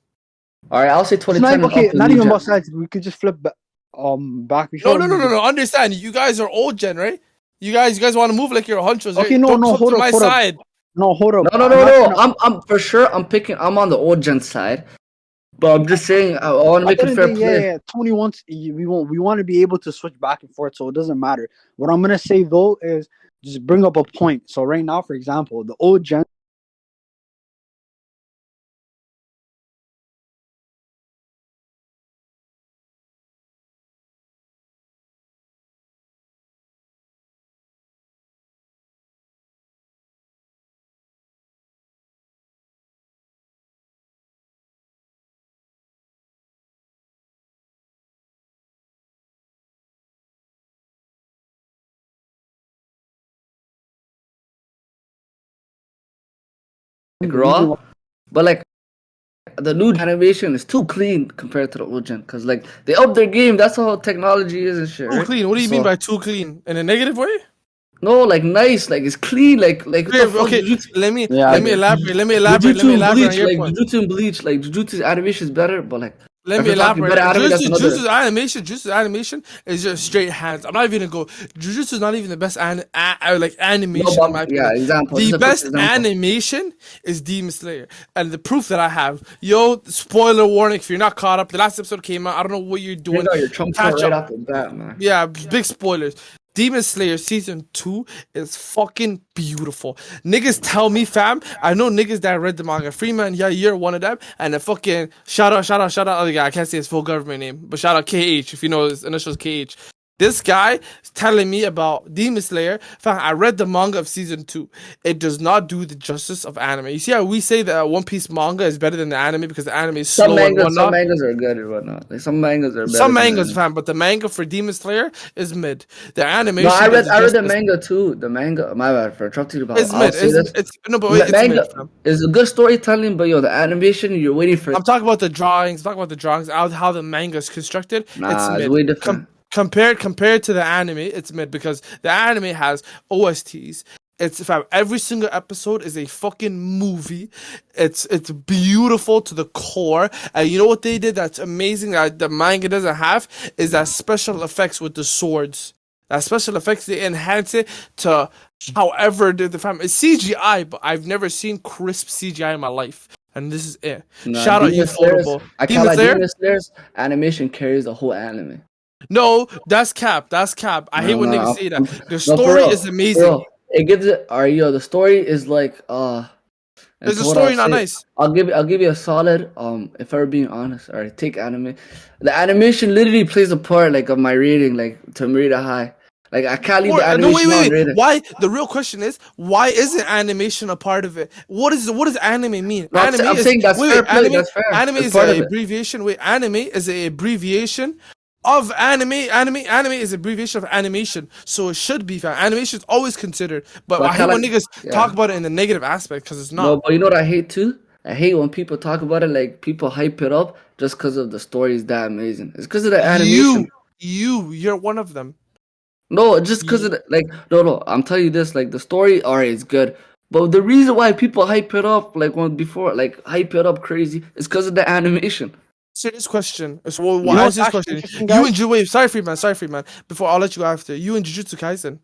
All right, I'll say it's 2010 not, and okay, up. not New even gen. about sides. We could just flip back. No. Understand? You guys are old gen, right? You guys want to move like you're hunchos, right? Okay, no, Don't come hold to up, my hold up. side. No, hold up. No. I'm for sure. I'm on the old gen side. But I'm just saying, I want to make a fair play. Yeah. 21. We want to be able to switch back and forth, so it doesn't matter. What I'm gonna say though is just bring up a point. So right now, for example, the old gen. Like raw, but like the new animation is too clean compared to the old gen. Cause like they up their game. That's how technology is and shit. Too Right? clean. What do you So- mean by too clean? In a negative way? No, like nice, like it's clean, like what the fuck? Okay, Jujutsu, let me Yeah, elaborate. Jujutsu and On Bleach, your like point. Jujutsu and Bleach, like Jujutsu's animation is better, but like Let if me you're talking elaborate. better anime, that's another. Jujutsu's animation is just straight hands. I'm not even gonna go. Jujutsu's not even the best animation No, in my but, yeah, opinion. example. The Just a quick best example. animation is Demon Slayer, and the proof that I have. Yo, spoiler warning! If you're not caught up, the last episode came out. I don't know what you're You doing. got your chunk Catch right up. off the bat, man. Yeah, big spoilers. Demon Slayer season 2 is fucking beautiful. Niggas tell me, fam. I know niggas that read the manga. Freeman, yeah, you're one of them. And the fucking shout out. Other guy, I can't say his full government name, but shout out KH if you know his initials KH. This guy is telling me about Demon Slayer. Fam, I read the manga of season 2. It does not do the justice of anime. You see how we say that One Piece manga is better than the anime because the anime is slow and whatnot? Some mangas are good or whatnot. Like some mangas are better. Some than mangas, anime. fam, but the manga for Demon Slayer is mid. The animation. No, I read the justice. manga too. The manga, my bad for interrupting you about. It's I'll mid. say this. It's manga mid, fam. is a good storytelling, but yo, the animation you're waiting for. I'm talking about the drawings. How the manga is constructed. Nah, it's mid. way different. Compared to the anime, it's mid because the anime has OSTs. It's fam, every single episode is a fucking movie. It's beautiful to the core. And you know what they did that's amazing that the manga doesn't have is that special effects with the swords. That special effects, they enhance it to however the fam. It's CGI, but I've never seen crisp CGI in my life. And this is it. Nah, Shout out Demon you, Slayer's- Photable. I can't lie, Demon Slayer's animation carries the whole anime. No, that's cap. I hate when No, niggas say that. The No, for story real, is for amazing. real. It gives it. The story is like Is the what story I'll not say- nice? I'll give you a solid. If I'm being honest, alright, take anime. The animation literally plays a part like of my rating, like to rate it high. Like I can't leave the animation unrated. Why? The real question is, why isn't animation a part of it? What does anime mean? No, anime I'm is, saying that's fair play, anime, that's fair. Anime That's is part of an it. abbreviation. Wait, anime is an abbreviation of anime. Anime is an abbreviation of animation, so it should be fam. Animation is always considered, but I hate when niggas talk about it in the negative aspect because it's not. No, but you know what I hate too? I hate when people talk about it like people hype it up just because of the story is that amazing. It's because of the animation. You're one of them. No, just because of no. I'm telling you this, like the story, alright, it's good. But the reason why people hype it up, hype it up crazy, is because of the animation. Answer this question. So, know why what's is this actually question? interesting, You guys? and wait, sorry, Freeman. Before I'll let you go after. You and Jujutsu Kaisen.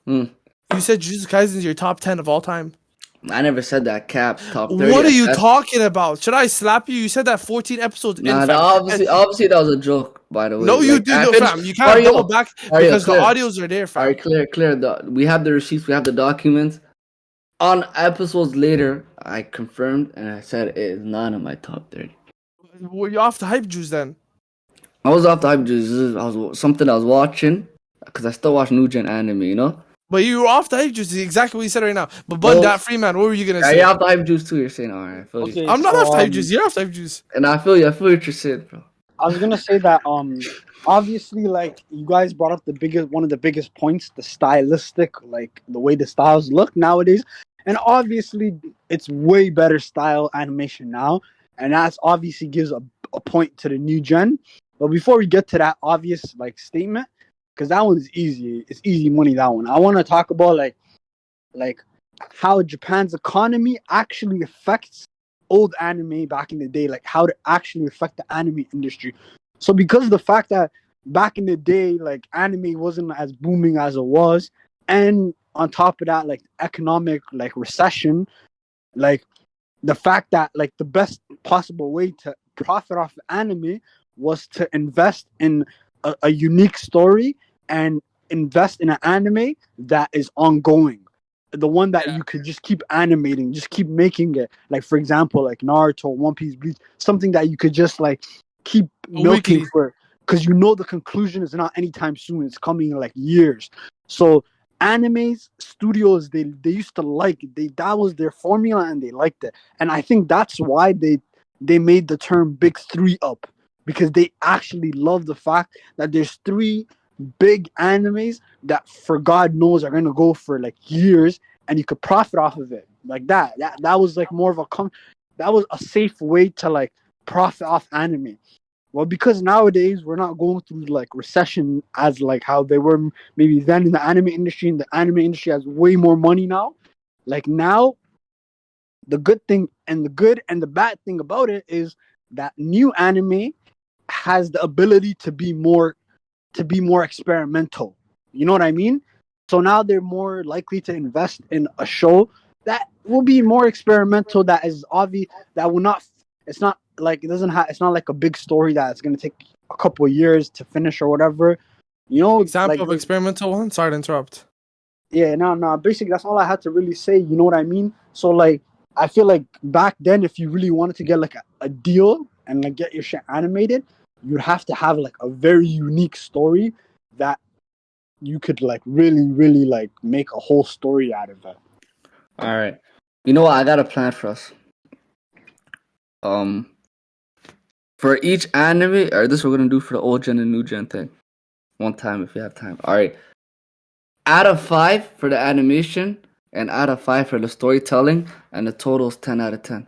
Hmm. You said Jujutsu Kaisen is your top 10 of all time. I never said that. Cap top 30. What are you That's- talking about? Should I slap you? You said that 14 episodes. Nah, in, that fam. obviously that was a joke. By the way, No, you Like, do, I no, finished- fam. You can't Mario, double back Mario, because clear. the audios are there, fam. Alright, clear. We have the receipts. We have the documents. On episodes later, I confirmed and I said it is not in my top 30. Were you off the hype juice then? I was off the hype juice. I was something I was watching because I still watch new gen anime. You know. But you were off the hype juice. Exactly what you said right now. But Well, that Freeman, what were you gonna Yeah, say? you're off the hype juice too. You're saying, alright, I feel you. Okay, I'm not so, off the hype juice. You're off the hype juice. And I feel you. I feel what you're saying, bro. I was gonna say that obviously like you guys brought up one of the biggest points, the stylistic, like the way the styles look nowadays. And obviously it's way better style animation now. And that's obviously gives a point to the new gen. But before we get to that obvious like statement, because that one is easy. It's easy money. That one. I want to talk about like how Japan's economy actually affects old anime back in the day, like how it actually affect the anime industry. So because of the fact that back in the day, like anime wasn't as booming as it was, and on top of that, like economic like recession, like the fact that like the best possible way to profit off anime was to invest in a unique story and invest in an anime that is ongoing, the one that you could just keep animating, just keep making it. Like for example, like Naruto, One Piece, Bleach, something that you could just like keep milking Weekly. for, because you know the conclusion is not anytime soon. It's coming in like years. So animes studios, they used to like that was their formula and they liked it. And I think that's why they made the term big three up, because they actually love the fact that there's three big animes that for God knows are gonna go for like years, and you could profit off of it like that. That was like more of that was a safe way to like profit off anime. Well, because nowadays we're not going through like recession as like how they were maybe then in the anime industry, and the anime industry has way more money now. Like now, the good thing and the good and the bad thing about it is that new anime has the ability to be more experimental. You know what I mean? So now they're more likely to invest in a show that will be more experimental, that is obvious, that will not, it's not like it doesn't have, it's not like a big story that's going to take a couple of years to finish or whatever. You know, Example like of experimental one. Sorry to interrupt. yeah, no. Basically, that's all I had to really say. You know what I mean? So like, I feel like back then, if you really wanted to get like a deal and like get your shit animated, you'd have to have like a very unique story that you could like really like make a whole story out of it. All right. You know what? I got a plan for us. For each anime, or this we're gonna do for the old gen and new gen thing. One time if you have time. All right. Out of 5 for the animation, and out of 5 for the storytelling, and the total is 10 out of 10.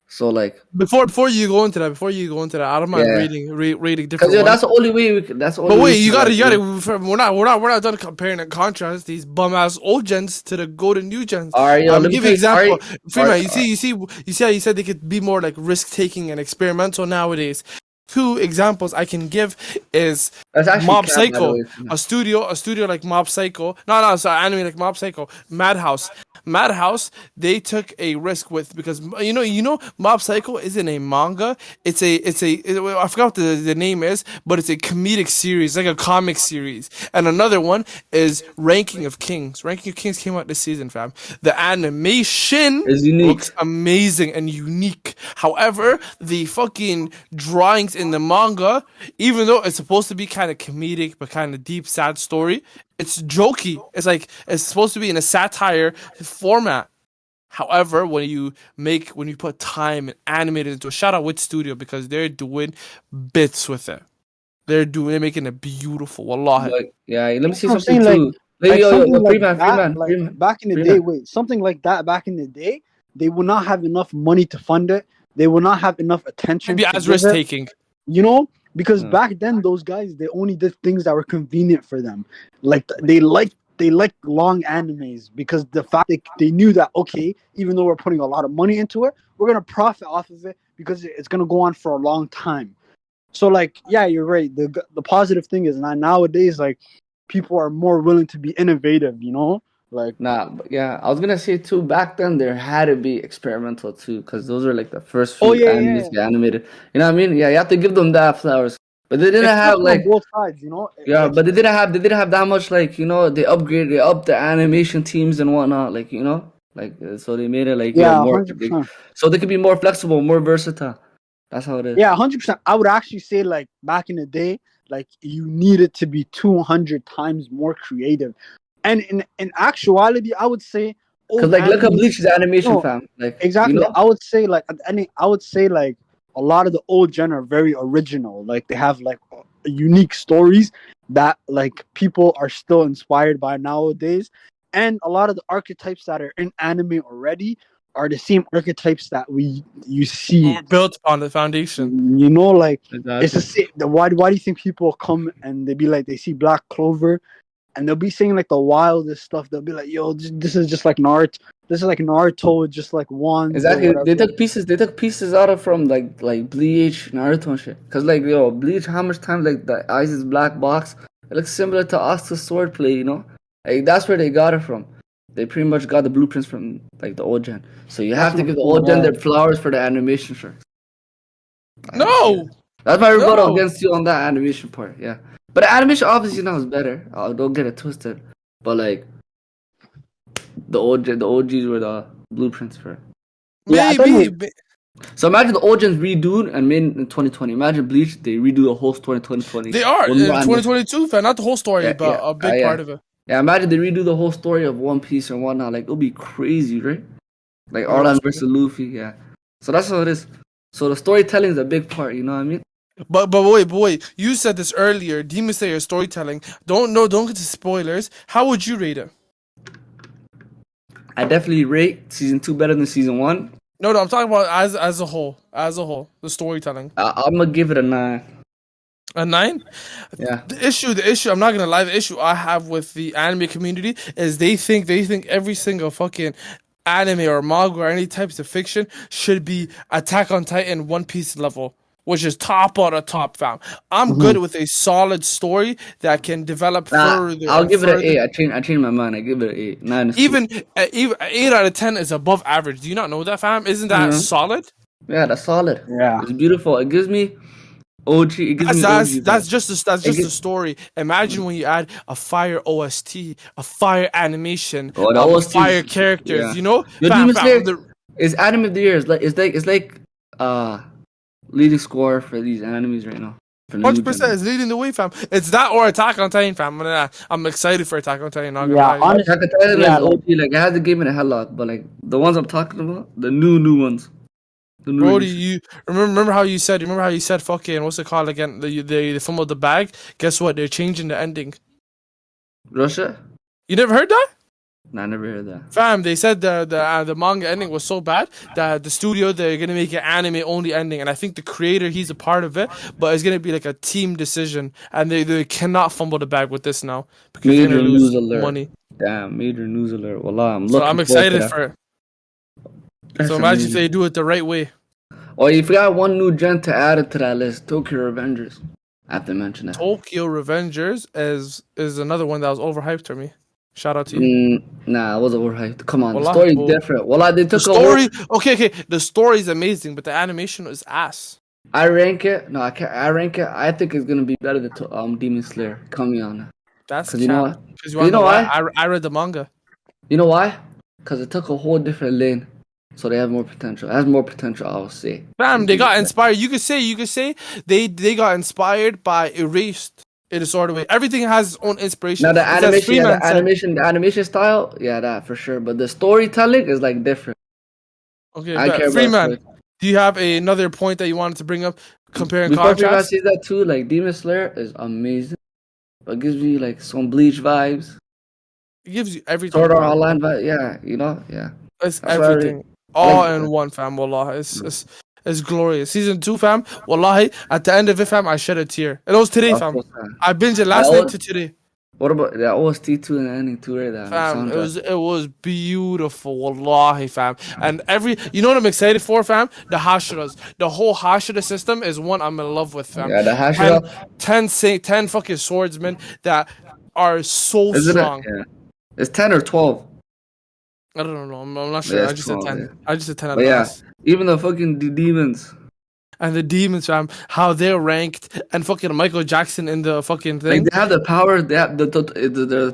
So like Before you go into that, I don't mind Yeah. rating because different ones. that's the only way we can. That's the only. But way wait, we you can, gotta. like, We're not done comparing and contrast these bum ass old gens to the golden new gens. All right, yo, I'm let me give you tell you. All example. right, Freeman, all right, you see how you said they could be more like risk taking and experimental nowadays. 2 examples I can give is that's actually Mob cap, by the Psycho, way. a studio like Mob Psycho. No, sorry, anime like Mob Psycho. Madhouse, they took a risk with, because you know Mob Psycho isn't a manga. I forgot what the name is, but it's a comedic series, like a comic series. And another one is Ranking of Kings. Ranking of Kings came out this season, fam. The animation It's unique. looks amazing and unique. However, the fucking drawings in the manga, even though it's supposed to be kind of comedic but kind of deep, sad story, it's jokey. It's like it's supposed to be in a satire format. However, when you put time and animate it into a, shout out Wit Studio, because they're doing bits with it. They're making it beautiful. Wallahi. But yeah, let me see I'm something saying too. like something like Freeman, that, like Freeman. back in the day. Wait, something like that back in the day, they would not have enough money to fund it. They would not have enough attention Maybe to as give risk it. taking. You know, because Yeah. back then those guys, they only did things that were convenient for them. Like they liked long animes, because the fact they knew that, okay, even though we're putting a lot of money into it, we're gonna profit off of it because it's gonna go on for a long time. So like, yeah, you're right. The positive thing is nowadays, like, people are more willing to be innovative. You know, like Nah, but yeah, I was gonna say too. Back then, there had to be experimental too, because those are like the first few oh yeah, animes get animated. You know what I mean? Yeah, you have to give them that flowers. But they didn't it's have good on like, both sides. You know, yeah, it's but they didn't have that much, like, they upped the animation teams and whatnot, like, so they made it like, yeah, more, 100%. so they could be more flexible, more versatile. That's how it is. Yeah, 100%. I would actually say, like, back in the day, like, you needed to be 200 times more creative. And in actuality, I would say Cause old like look at anime. Bleach's animation, No, fam. Like, exactly. I would say like I would say like a lot of the old gen are very original. Like they have like unique stories that like people are still inspired by nowadays. And a lot of the archetypes that are in anime already are the same archetypes that you see. We're built on the foundation. You know, like Exactly. it's the same. Why do you think people come and they be like they see Black Clover, and they'll be saying like the wildest stuff? They'll be like, "Yo, this is just like Naruto. This is like Naruto with just like wands." Exactly. Or They whatever. took pieces out of from like Bleach, Naruto and shit. Cause like Bleach, how much time like the Isis black box? It looks similar to Asuka's swordplay, you know? Like that's where they got it from. They pretty much got the blueprints from like the old gen. So you have to give the old gen their flowers for the animation sharks. No! That's my rebuttal No! against you on that animation part, yeah. But the animation obviously now is better. Don't get it twisted. But like the OGs were the blueprints for it. Yeah, I Maybe. thought So imagine the old gens redoed and made in 2020. Imagine Bleach, they redo the whole story in 2020. They are in With more animation. 2022, fam. Not the whole story, Yeah, but yeah. a big Yeah. part of it. Yeah, imagine they redo the whole story of One Piece and whatnot. Like, it'll be crazy, right? Like, Arlong versus Luffy, yeah. So that's how it is. So the storytelling is a big part, you know what I mean? But wait. You said this earlier. Demon Slayer storytelling. Don't get to spoilers. How would you rate it? I definitely rate Season 2 better than Season 1. No, I'm talking about as a whole. As a whole, the storytelling. I'm going to give it a 9. A 9? Yeah. The issue, I'm not gonna lie, the issue I have with the anime community is they think every single fucking anime or manga or any types of fiction should be Attack on Titan, One Piece level, which is top out of top, fam. I'm good with a solid story that can develop further. I'll give it an further. 8. I changed my mind. I give it an 8. 9 is Even 8 out of 10 is above average. Do you not know that, fam? Isn't that solid? Yeah, that's solid. Yeah. It's beautiful. It gives me OG. It gives me OG. That's just the story. Imagine when you add a fire OST, a fire animation, Oh, the OST fire is- characters. yeah. You know, Your Fam, Demon Slayer the- is anime of the year. It's like leading score for these animes right now. For the new 100% gen. is leading the way, fam. It's that or Attack on Titan, fam. I'm excited for Attack on Titan. Not gonna Yeah, lie. honestly, Attack on Titan yeah, is OG. Like it has the game in a headlock, but like the ones I'm talking about, the new ones. The new Brody, releases. you remember how you said? Remember how you said? Fucking what's it called again? They fumbled the bag. Guess what? They're changing the ending. Russia? You never heard that? Nah, I never heard that. Fam, they said the manga ending was so bad that the studio they're gonna make an anime only ending, and I think the creator he's a part of it, but it's gonna be like a team decision, and they cannot fumble the bag with this now because they're Major gonna news lose alert. money. Damn, major news alert. Wallah, I'm So looking I'm forward excited to that. for it. That's So imagine if amazing. they do it the right way. Oh, you forgot one new gen to add it to that list. Tokyo Revengers. I have to mention that. Tokyo Revengers is another one that was overhyped for me. Shout out to you. Nah, it was overhyped. Come on, the Wallah, story's bro. different. Wallah, they The took a whole... story, okay, the story is amazing, but the animation is ass. I rank it. No, I can't. I rank it. I think it's gonna be better than Demon Slayer. Come on. That's 'Cause you know what? Because You know why? I read the manga. You know why? Because it took a whole different lane, so they have more potential. It has more potential, I would say. Fam, they got inspired. You could say they got inspired by Erased in a sort of way. Everything has its own inspiration. Now the It's as animation, Freeman said. the animation style, yeah, that for sure. But the storytelling is like different. Okay, I but care about Freeman, story. do you have another point that you wanted to bring up? Compare and Before I contrast. say that too, like Demon Slayer is amazing, but it gives me like some Bleach vibes, It gives you everything. Sword Art fam. Online vibes. Yeah, you know, yeah. It's That's why I everything. I All like in that. one, fam. Wallah. It's glorious. Season 2, fam. Wallahi, at the end of it, fam, I shed a tear. And it was today, fam. I binged it last night to today. What about the OST too and the ending too, right? That Fam, soundtrack. it was beautiful, wallahi, fam. And you know what I'm excited for, fam? The Hashiras. The whole Hashira system is one I'm in love with, fam. Yeah, the Hashira. 10 fucking swordsmen that are so Isn't strong. it? Yeah. It's 10 or 12. I don't know. I'm not sure. Yeah, I it's just 12, said 10. yeah. I just said 10 out But of yeah, 10. even the fucking demons. And the demons, fam, how they're ranked, and fucking Michael Jackson in the fucking Like thing. they have the power. They have the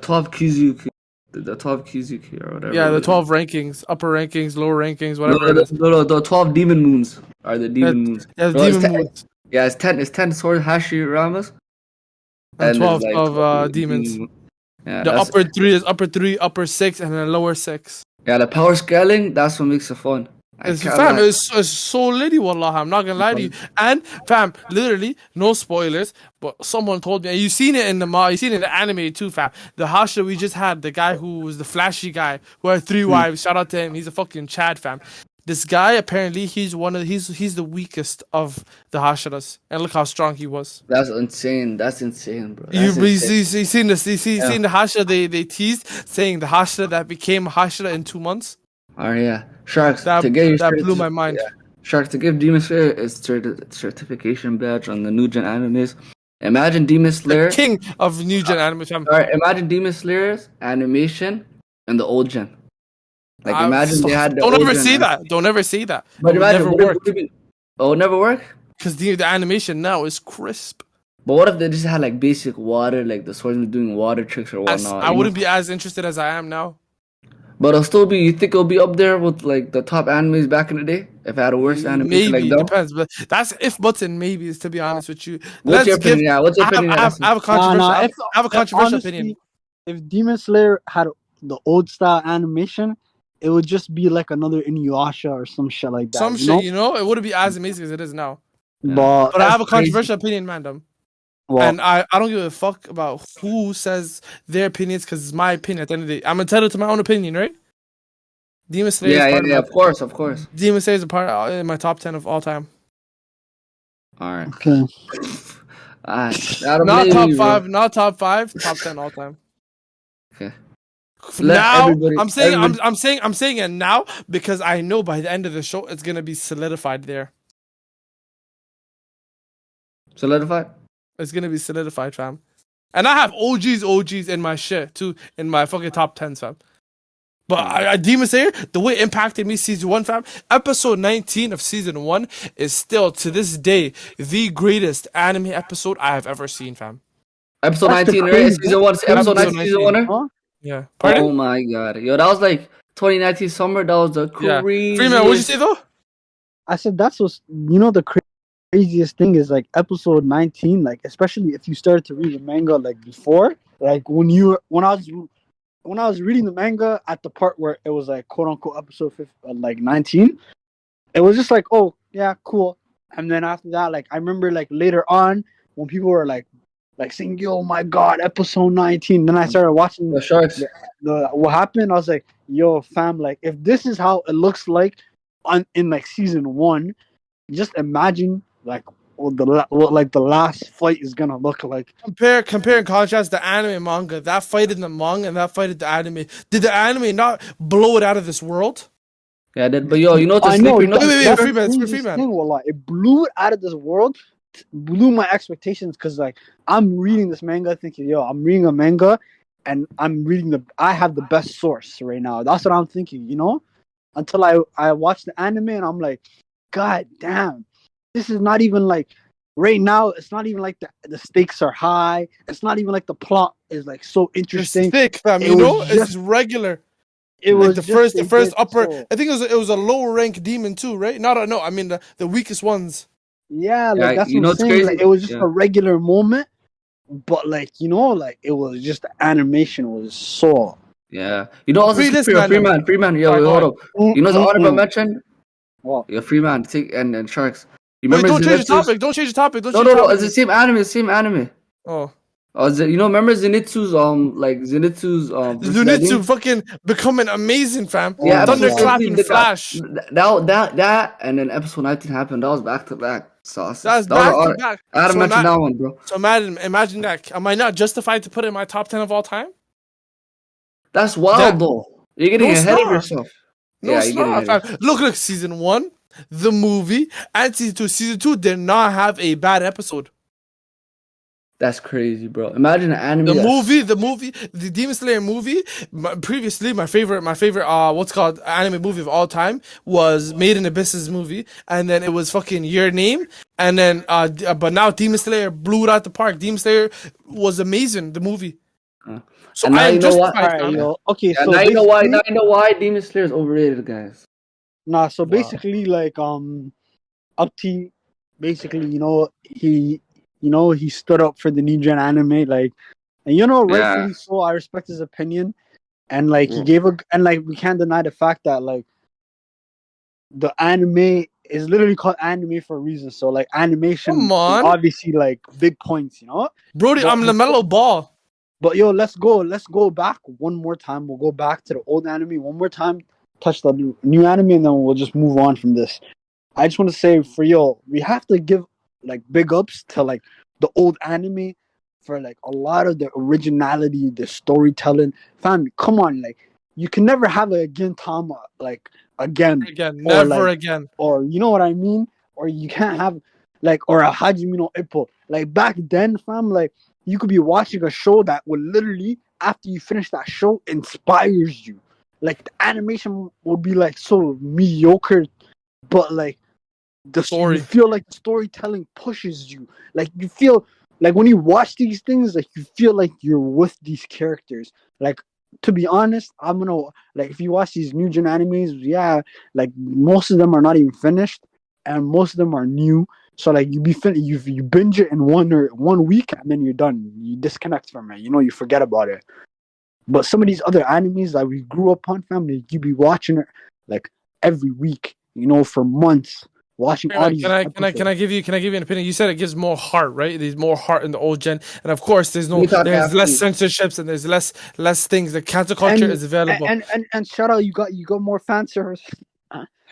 12 Kizuki, the 12 Kizuki or whatever. Yeah, the it is. 12 rankings, upper rankings, lower rankings, No, whatever it is. the 12 demon moons are the demon moons. Yeah, the No, it's demon 10 moons. Yeah, it's 10. It's 10 sword Hashiramas. And there's 12 like of 12 demons. demon moons. Yeah, The that's- upper 3, upper 6, and then lower 6. Yeah, the power scaling. That's what makes it fun. Fam, it's so litty, wallah. I'm not gonna lie to you. And fam, literally, no spoilers, but someone told me, and you seen it in the anime too, fam. The Hasha we just had, the guy who was the flashy guy who had 3 wives. Shout out to him. He's a fucking Chad, fam. This guy apparently he's the weakest of the Hasharas, and look how strong he was. That's insane. That's insane, bro. You seen this? Seen the Hasha they teased saying the Hasha that became Hasha in 2 months. Oh yeah, Sharks. That blew my mind. Yeah. Sharks, to give Demon Slayer its certification badge on the new gen animes. Imagine Demon Slayer, the king of new gen anime. Alright, imagine Demon Slayer's animation in the old gen. Like imagine they had the don't old ever gen, say that. Don't ever say that. But it imagine, never work. Oh, it never work? Because the animation now is crisp. But what if they just had like basic water, like the swordsman doing water tricks or whatnot? I wouldn't be as interested as I am now. But it'll still be. You think it'll be up there with like the top animes back in the day? If I had a worse animation maybe, like that, depends. But that's if buts and maybes. To be honest with you, what's your opinion? Yeah, what's your opinion? I have a controversial. I have a controversial honestly, opinion. If Demon Slayer had the old style animation, it would just be like another Inuyasha or some shit like that. It wouldn't be as amazing as it is now. Yeah. But I have a controversial opinion, man. Well, and I don't give a fuck about who says their opinions because it's my opinion at the end of the day. I'm entitled to my own opinion, right? Demon Slayer. Yeah, of course. Demon Slayer is a part in my top 10 of all time. All right. Okay. Not top 5, not top 5, top 10 all time. Okay. Now I'm saying it now because I know by the end of the show it's gonna be solidified there. Solidified? It's gonna be solidified, fam. And I have OGs in my shit too, in my fucking top 10s, fam. But Demon Slayer, the way it impacted me season 1, fam, episode 19 of season 1 is still to this day the greatest anime episode I have ever seen, fam. Episode 19, right? Season 1, episode 19, season 1, huh? Yeah. Pardon? Oh my god. Yo, that was like 2019 summer. That was the crazy. Yeah. Freeman, what'd you say though? I said that's what the craziest thing is, like episode 19, like especially if you started to read the manga like before, like when I was reading the manga at the part where it was like quote unquote episode 19, it was just like, oh yeah, cool. And then after that, like I remember like later on when people were like saying, yo, my god, episode 19. Then I started watching the Sharks. What happened. I was like, yo, fam, like if this is how it looks like in like season 1, just imagine like what the last fight is gonna look like. Compare and contrast the anime and manga. That fight in the manga and that fight in the anime. Did the anime not blow it out of this world? Yeah, it did. But yo, you know what the sleeper note? Wait, Freeman. It blew it out of this world. Blew my expectations because like I'm reading this manga thinking, yo, I'm reading a manga and I have the best source right now. That's what I'm thinking, until I watch the anime and I'm like, god damn, this is not even like right now. It's not even like the stakes are high. It's not even like the plot is like so interesting. It's thick, fam. It's regular. It was the first upper. I think it was a lower rank demon too, right? I mean the weakest ones. Yeah, like that's what I'm saying. Like, it was just a regular moment, but like it was just the animation was so. Yeah, also Freeman. Yo, hold up. You know the honorable mention? What? Yeah, Freeman. And Sharks. You remember? Don't change the topic. No. It's the same anime. Oh. Remember Zenitsu's Zenitsu fucking becoming amazing, fam. Yeah, Thunderclap and Flash. That and then episode 19 happened. That was back to back. Sauce. That's back to back. I had to mention that one, bro. So imagine that. Am I not justified to put it in my top 10 of all time? That's wild, though. You're getting ahead of yourself. No, it's not. Look, season 1, the movie, and season 2. Season 2 did not have a bad episode. That's crazy, bro. Imagine an anime. The Demon Slayer movie. Previously, my favorite, what's called anime movie of all time was Made in Abyss's movie, and then it was fucking Your Name, and then but now Demon Slayer blew it out the park. Demon Slayer was amazing, the movie. So now I just okay. So now you know why Demon Slayer is overrated, guys. Nah, so basically, like Upti, basically, he stood up for the new gen anime, like, and rightfully so. I respect his opinion, and like he gave and like we can't deny the fact that like the anime is literally called anime for a reason. So like animation Come is on. obviously like big points, you know. Brody, But I'm LaMelo Ball. But yo, let's go back one more time. We'll go back to the old anime one more time, touch the new anime, and then we'll just move on from this. I just want to say for yo, we have to give like big ups to like the old anime for like a lot of the originality, the storytelling. Fam, come on, like you can never have a Gintama like again, Again, or never like, again. or you know what I mean, or you can't have like or a Hajime no Ippo. Like back then, fam, like you could be watching a show that would literally after you finish that show inspires you. Like the animation would be like so mediocre, but like Story. you feel like the storytelling pushes you. Like you feel like when you watch these things, like you feel like you're with these characters. Like to be honest, I'm gonna like if you watch these new gen animes, yeah, like most of them are not even finished, and most of them are new. So like you binge it in 1 week and then you're done. You disconnect from it. You know, you forget about it. But some of these other animes that we grew up on, family, you be watching it like every week. You know, for months. Watching all these. Can I give you an opinion? You said it gives more heart, right? There's more heart in the old gen, and of course there's less censorships and there's less things. The cancel culture is available. And shout out, you got more fan service.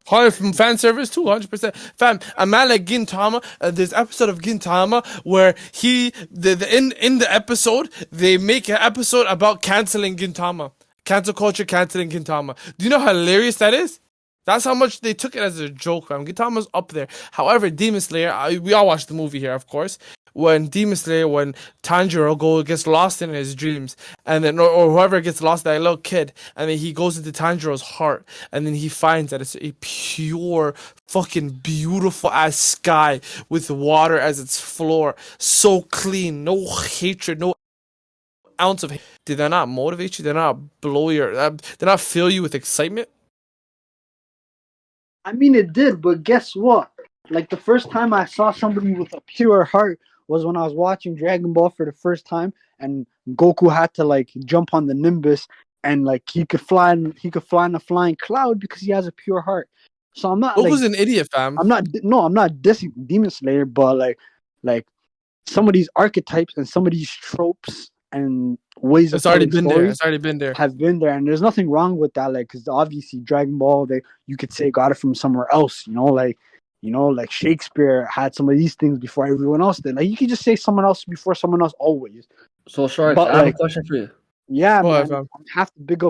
From fan service too, 100%. Fam, a man like Gintama, there's episode of Gintama where in the episode they make an episode about canceling Gintama, cancel culture, canceling Gintama. Do you know how hilarious that is? That's how much they took it as a joke, man. Gintama's up there. However, Demon Slayer, we all watched the movie here, of course. When Tanjiro gets lost in his dreams, and then or whoever gets lost, that little kid, and then he goes into Tanjiro's heart, and then he finds that it's a pure, fucking beautiful ass sky with water as its floor, so clean, no hatred, no ounce of hate. Did that not motivate you? Did that not blow your? Did not fill you with excitement? I mean, it did, but guess what? Like the first time I saw somebody with a pure heart was when I was watching Dragon Ball for the first time, and Goku had to like jump on the Nimbus, and like he could fly in a flying cloud because he has a pure heart. So I'm not. Goku's an idiot, fam. I'm not dissing Demon Slayer, but like some of these archetypes and some of these tropes and ways of telling stories It's already been there. Have been there, and there's nothing wrong with that. Like, because obviously Dragon Ball, you could say got it from somewhere else. Like Shakespeare had some of these things before everyone else did. Like, you could just say someone else before someone else always. So, Sharks, I have a question for you. Yeah, man. I have to big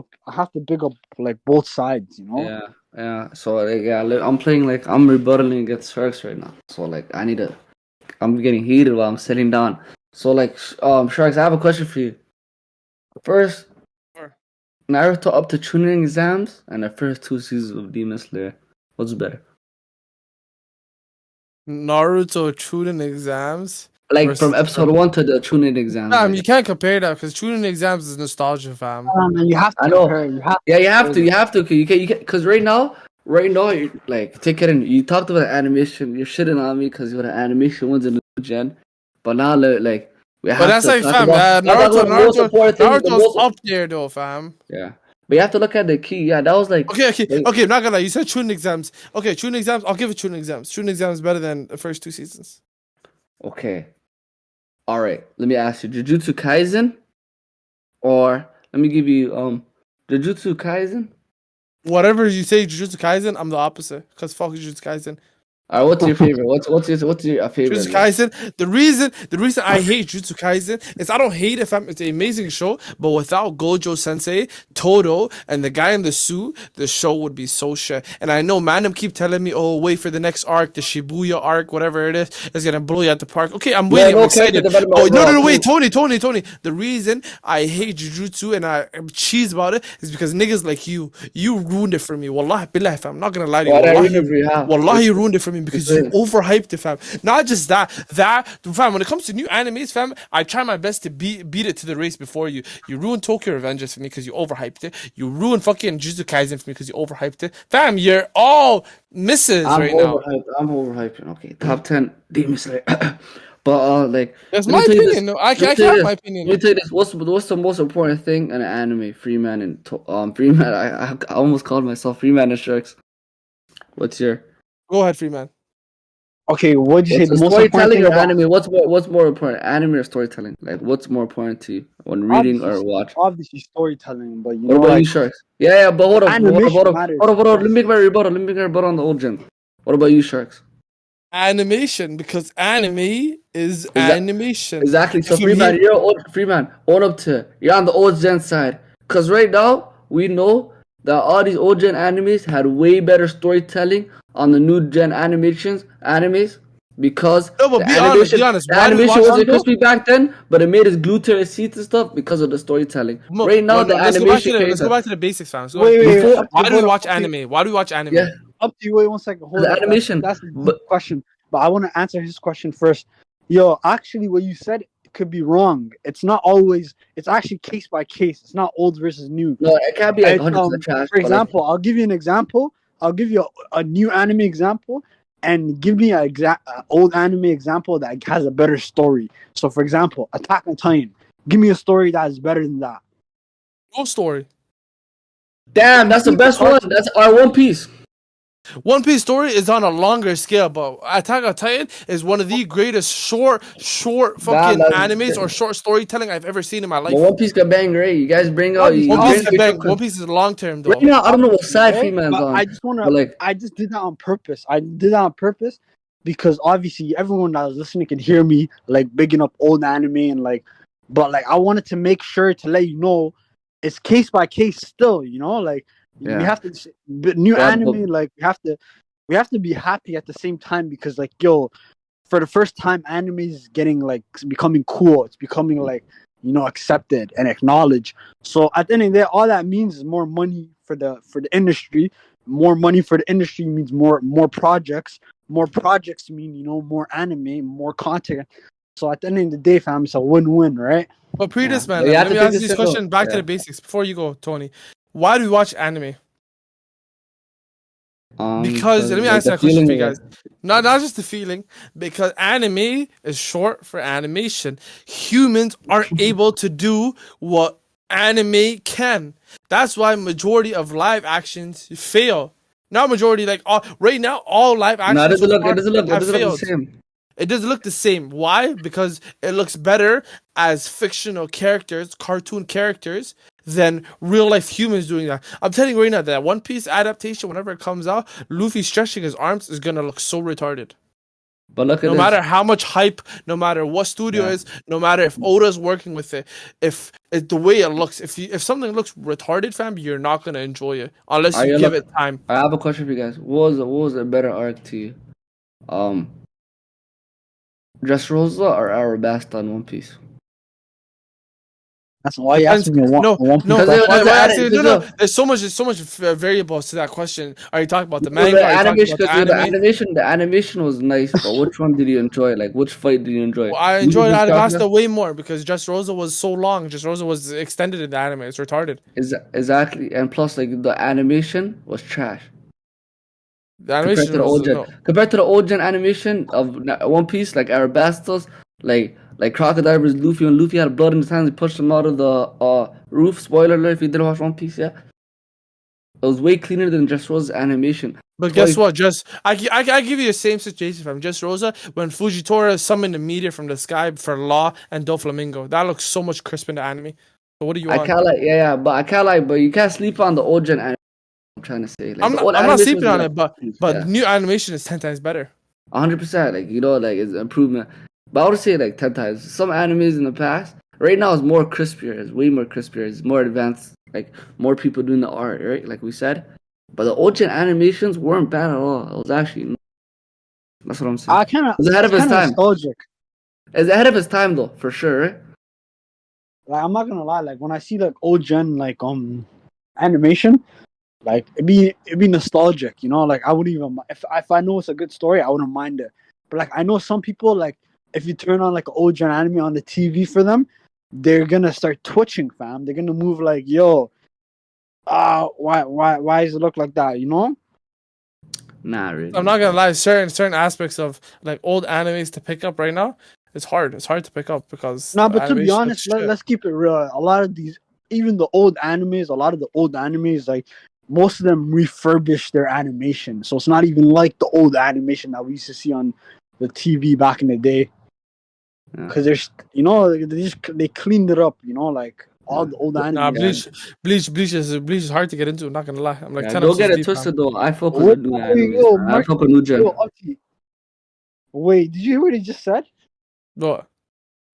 up like both sides. You know. Yeah. So I'm playing like I'm rebuttaling against Sharks right now. So like I'm getting heated while I'm sitting down. So like Sharks, I have a question for you. First, Naruto up to Chunin exams and the first 2 seasons of Demon Slayer. What's better? Naruto Chunin exams? Like from episode 1 to the Chunin exams. You can't compare that because Chunin exams is nostalgia, fam. You have to compare. You have to. Because right now, you're, like, take it in. You talked about animation. You're shitting on me because the animation one's in the new gen. But now, like, but that's like, fam, Naruto's up there, though, fam. Yeah. But you have to look at the key. Yeah, that was like... Okay, I'm not gonna lie. You said Chunin exams. Okay, Chunin exams, I'll give it Chunin exams. Chunin exams is better than the first 2 seasons. Okay. Alright, let me ask you. Jujutsu Kaisen? Or, let me give you, Jujutsu Kaisen? Whatever you say, Jujutsu Kaisen, I'm the opposite. Because fuck Jujutsu Kaisen. Alright, what's your favorite? What's your favorite? Jujutsu Kaisen. The reason I hate Jujutsu Kaisen is I don't hate it, fam. It's an amazing show, but without Gojo Sensei, Todo, and the guy in the suit, the show would be so shit. And I know Mandem keep telling me, oh, wait for the next arc, the Shibuya arc, whatever it is, it's gonna blow you at the park. Okay, I'm waiting. I'm excited. Oh no, wait, Tony. The reason I hate Jujutsu and I'm cheesed about it is because niggas like you ruined it for me. Wallahi billah, fam. I'm not gonna lie to you. Wallahi, you ruined it for me because you overhyped it, fam. Not just that, fam. When it comes to new animes, fam, I try my best to beat it to the race before you. You ruined Tokyo Revengers for me because you overhyped it. You ruined fucking Jujutsu Kaisen for me because you overhyped it, fam. You're all misses now. I'm overhyping. Okay, top 10 Demon Slayer. But like, that's my opinion. No, I can't have my opinion. Let me tell you this. What's the most important thing in an anime? Freeman and Freeman. I almost called myself Freeman and Sharks. What's your Go ahead, Freeman. Okay, what'd you say? what's The the most important storytelling thing or about anime? What's more important, anime or storytelling? Like, what's more important to you when reading or watching? obviously storytelling, but you What know, about you, like Sharks? Yeah, but hold the up, animation matters. hold up. Let me Yes. make my rebuttal. Let me make my rebuttal on the old gen. What about you, Sharks? Animation, because anime is Is that animation. exactly? So If you Freeman, mean, you're old Freeman. Own up to you're on the old gen side. Cause right now we know that all these old gen animes had way better storytelling on the new gen animes because no, but be honest, be honest. the Why do we animation watch? wasn't crispy back then, but it made us glued to our seats and stuff because of the storytelling. Right now Well, no, the animation let's go creator back to the basics, fam. Wait, before Why do we hold on, watch anime? Why do we watch anime? yeah up to you. Wait 1 second. Hold the up. animation, That's a deep but question, but I want to answer his question first. Yo, actually, what you said could be wrong. It's not always. It's actually case by case. It's not old versus new. no, it can't be like It's 100% trash. for But like example, I'll give you an example. I'll give you a new anime example, and give me an old anime example that has a better story. So, for example, Attack on Titan. Give me a story that is better than that. No story. damn, that's the best one. That's our One Piece. One Piece story is on a longer scale, but Attack on Titan is one of the greatest short fucking animes or short storytelling I've ever seen in my life. But One Piece got banged, right? You guys bring out. Obviously, You One Piece bring is bang. One Piece is long term though. right now, I don't know what side right? Freeman's But on. I just want but to. like, I just did that on purpose. I did that on purpose because obviously everyone that was listening can hear me like bigging up old anime and like, but like I wanted to make sure to let you know it's case by case still. You know, like we yeah, have to new yeah, anime. Like we have to be happy at the same time because like yo, for the first time, anime is getting like becoming cool. It's becoming like accepted and acknowledged. So at the end of the day, all that means is more money for the industry. More money for the industry means more projects. More projects mean more anime, more content. So at the end of the day, fam, it's a win-win, right? But yeah. man, You have let to me take ask this this in question though. back to Yeah. the basics before you go, Tony. Why do we watch anime? Because let me like answer the that question feeling for you of guys. Not just the feeling, because anime is short for animation. Humans aren't able to do what anime can. That's why majority of live actions fail. Not majority, like right now, all live No, actions so far it doesn't look have the failed. same. It doesn't look the same. Why? Because it looks better as fictional characters, cartoon characters, than real life humans doing that. I'm telling you right now that One Piece adaptation, whenever it comes out, Luffy stretching his arms is gonna look so retarded. But look at No this. matter how much hype, no matter what studio Yeah. is, no matter if Oda's working with it, if the way it looks, if something looks retarded, fam, you're not gonna enjoy it unless you give it time. I have a question for you guys. What was a better arc to you? Dressrosa or Arabasta on One Piece? That's why you asked me No, one no. Because There's so much variables to that question. Are you talking about the well, manga? Are you talking about the anime? the animation was nice, but which one did you enjoy? Like, which fight did you enjoy? Well, I enjoyed Alabasta way more because Dressrosa was so long. Dressrosa was extended in the anime. It's retarded. Exactly, and plus, like the animation was trash The animation compared to the old gen animation of One Piece, like Arabastos, like Crocodile versus Luffy. When Luffy had blood in his hands, he pushed him out of the roof. Spoiler alert! If you didn't watch One Piece, yeah, it was way cleaner than Dressrosa's animation. But guess what? I give you the same situation from Dressrosa when Fujitora summoned the meteor from the sky for Law and Doflamingo. That looks so much crisp in the anime. So what do you want? I can't like, but I can't like, but you can't sleep on the old gen anime. I'm trying to say, like, I'm not sleeping on it, but new animation is 10 times better. 100%, like like it's improvement. But I would say like 10 times. Some animes in the past, right now, is more crispier. It's way more crispier. It's more advanced. Like more people doing the art, right? Like we said. But the old gen animations weren't bad at all. It was actually that's what I'm saying. It was ahead of its time. Nostalgic. It's ahead of its time though, for sure, right? Like I'm not gonna lie, like when I see like old gen like animation, like it'd be nostalgic, like I wouldn't even if I know it's a good story, I wouldn't mind it. But like I know some people, like if you turn on like an old gen anime on the TV for them, they're gonna start twitching, fam. They're gonna move like, yo, why does it look like that, Nah, really. I'm not gonna lie, certain aspects of like old animes to pick up right now, it's hard to pick up because but to be honest, let's keep it real. A lot of these, even a lot of the old animes, like most of them refurbish their animation, so it's not even like the old animation that we used to see on the TV back in the day. Yeah. Because there's, they cleaned it up, like all the old anime. Nah, Yeah. Bleach is hard to get into. I'm not gonna lie. I'm like Yeah, 10 don't get episodes it deep, fam. twisted though. I fuck with Wait, the new wait, animes. yo, Man. I Mark- fuck with new gen. Yo, Upti. Wait, did you hear what he just said? What?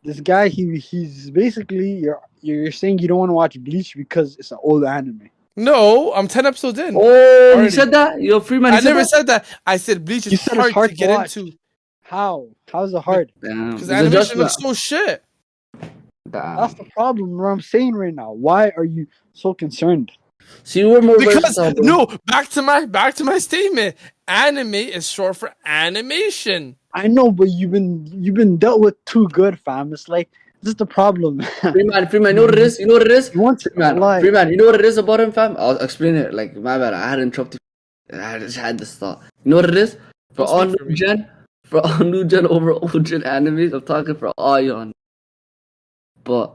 This guy, he's basically you're saying you don't want to watch Bleach because it's an old anime. No, I'm 10 episodes in. Oh, you Already. said that? Yo, Freeman, I never said that. I said Bleach You is said it's hard to get watch. into How? How's it hard? Damn. because Is it animation just looks that? so shit. That's Damn. the problem. What I'm saying right now. Why are you so concerned? See, we're more Because versatile, bro. no, back to my statement. Anime is short for animation. I know, but you've been dealt with too good, fam. It's like this is the problem. Freeman, you know what it is? You know what it is? You want to lie. Freeman, you know what it is about him, fam? I'll explain it. Like, my bad, I had interrupted. I just had this thought. You know what it is? For Don't all speak for new me. gen over old gen animes, I'm talking for all y'all. But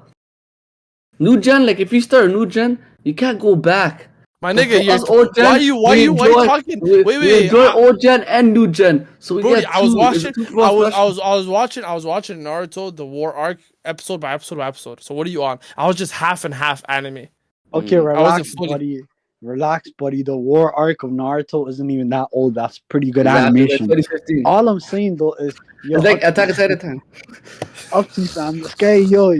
new gen, like if you start a new gen, you can't go back. My But nigga, for us old gen, why you talking? We Wait. enjoy old gen and new gen. So we Brody, get I was two. watching. It's a two-for-one special. I was watching Naruto, the War arc, episode by episode. So what are you on? I was just half and half anime. Okay, I wasn't relax, fully- buddy. Relax, buddy. The war arc of Naruto isn't even that old. That's pretty good Exactly, like animation. 2015. All I'm saying though is, yo, It's like Attack on Titan. up to fam. This guy, yo,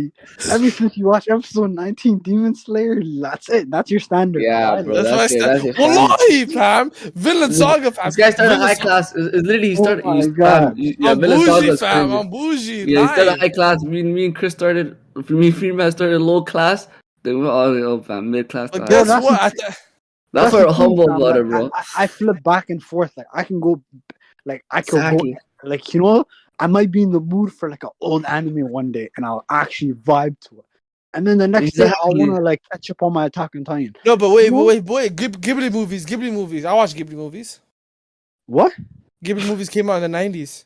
ever since you watch episode 19 Demon Slayer, that's it. That's your standard. Yeah, Why, bro. though? That's what I That's it, said. that's it, Wallahi, fam. Vinland Saga, fam. This guy started Vinland high Saga- class. It's literally he Oh started. my He, God. yeah, I'm Vinland Saga bougie, is fam. crazy. I'm bougie. Yeah, he started Live. high class. Me and Chris started. Me and Freeman started low class. Then we're all up, fam, mid class. But That's guess that's what? That's what the humble thing, fam. about it, Like, bro. I flip back and forth. Like I can go, I can Exactly. go, I might be in the mood for like an old anime one day, and I'll actually vibe to it. And then the next day, I'll Exactly. want to like catch up on my Attack on Titan. No, but wait. Ghibli movies. I watch Ghibli movies. What? Ghibli movies came out in the 90s.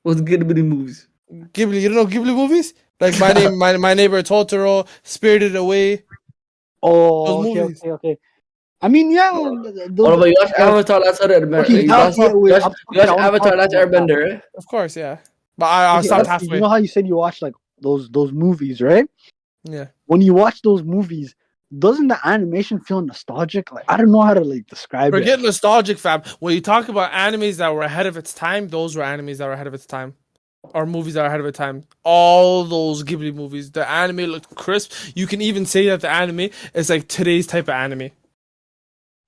What's good with the movies? Ghibli, you don't know Ghibli movies? Like my neighbor Totoro, Spirited Away. Oh, Those okay, movies. okay. I mean, yeah. What about you watch Avatar Last Airbender? Okay, You now- watch yeah, wait, I'm- you watch okay, I wanna Avatar talk Last about that. Airbender, right? Of course, yeah. But I Okay, stopped that's- halfway. You know how you said you watch like those movies, right? Yeah. When you watch those movies, doesn't the animation feel nostalgic? Like I don't know how to like describe it. Forget nostalgic, fam. When you talk about animes that were ahead of its time, those were animes that were ahead of its time. Or movies that are ahead of its time. All those Ghibli movies. The anime looked crisp. You can even say that the anime is like today's type of anime.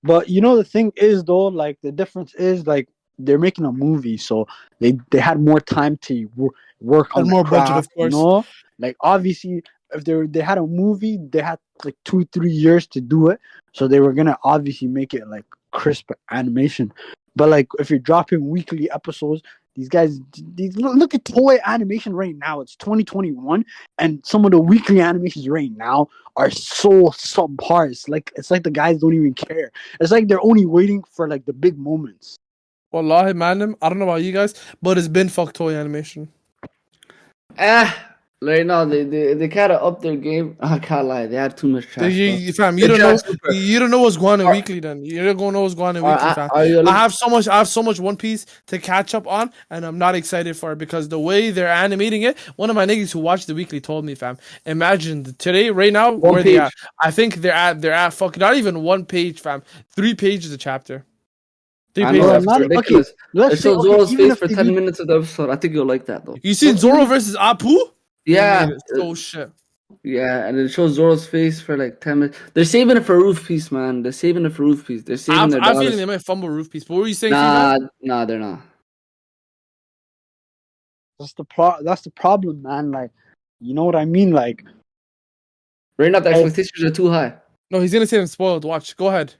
But the thing is though, like the difference is like they're making a movie, so they had more time to work on And the more budget, craft, of course. Like obviously, if they had a movie, they had like 2-3 years to do it, so they were gonna obviously make it like crisp animation. But like if you're dropping weekly episodes, these guys, look at Toei animation right now. It's 2021, and some of the weekly animations right now are so subpar. It's like the guys don't even care. It's like they're only waiting for like the big moments. Wallahi, man, I don't know about you guys, but it's been fuck toy animation. Right now they kind of up their game. I can't lie, they had too much trash. Fam, you The don't know. trash super. You don't know what's going on weekly. Then you don't know what's going on weekly, fam. I have so much One Piece to catch up on, and I'm not excited for it because the way they're animating it. One of my niggas who watched the weekly told me, fam. Imagine today, right now, where they are. I think they're at fuck not even 1 page, fam. 3 pages a chapter. 3 I pages. know, a that's chapter. ridiculous. Let's It say shows Zoro's even face if for they 10 do- minutes of the episode. I think you'll like that though. You seen Zoro versus Apu? Yeah, They made it so shit. yeah, and it shows Zoro's face for like 10 minutes. They're saving it for Roof Piece, man. They're saving it for Roof Piece. They're saving their I'm feeling dollars. they might fumble Roof Piece. But what were you saying? Feedback? Nah, they're not. That's the problem, man. Like, you know what I mean? Like, Right now, the expectations are too high. No, he's gonna say I'm spoiled. Watch. Go ahead.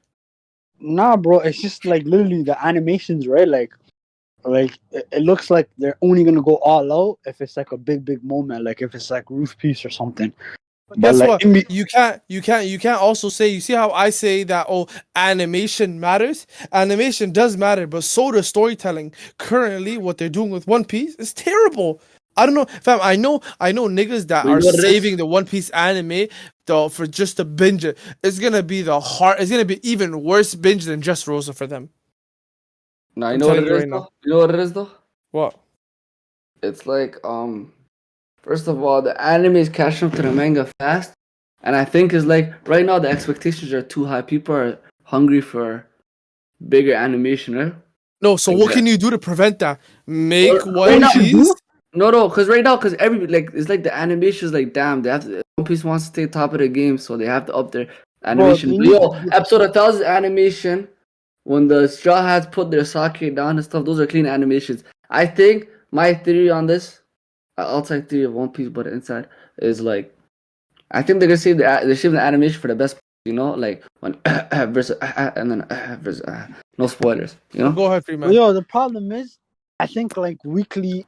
nah, bro. It's just like literally the animations, right? Like it looks like they're only gonna go all out if it's like a big moment, like if it's like Roof Piece or something. But guess like, what? You can't also say. You see how I say that? Oh, animation matters. Animation does matter, but so does storytelling. Currently, what they're doing with One Piece is terrible. I don't know, fam. I know niggas that But you are know what it is? saving the One Piece anime though for just to binge it. It's gonna be It's gonna be even worse binge than just Rosa for them. Nah, you I'm know what telling it you is right now. though? You know what it is though? What? It's like first of all, the anime is catching up to the manga fast, and I think it's like right now the expectations are too high. People are hungry for bigger animation, right? No. So Like what that. can you do to prevent that? Make Well, One right now- Piece. No, because right now, because every like it's like the animation is like damn, they have to, One Piece wants to stay top of the game, so they have to up their animation. they But need yo, to do- episode 1000 animation when the Straw Hats put their sake down and stuff, those are clean animations. I think my theory on this, outside theory of One Piece, but inside is like, I think they're gonna save the animation for the best. You know, like when versus and then versus no spoilers. You know. Go ahead, Freeman. Yo, the problem is, I think like weekly.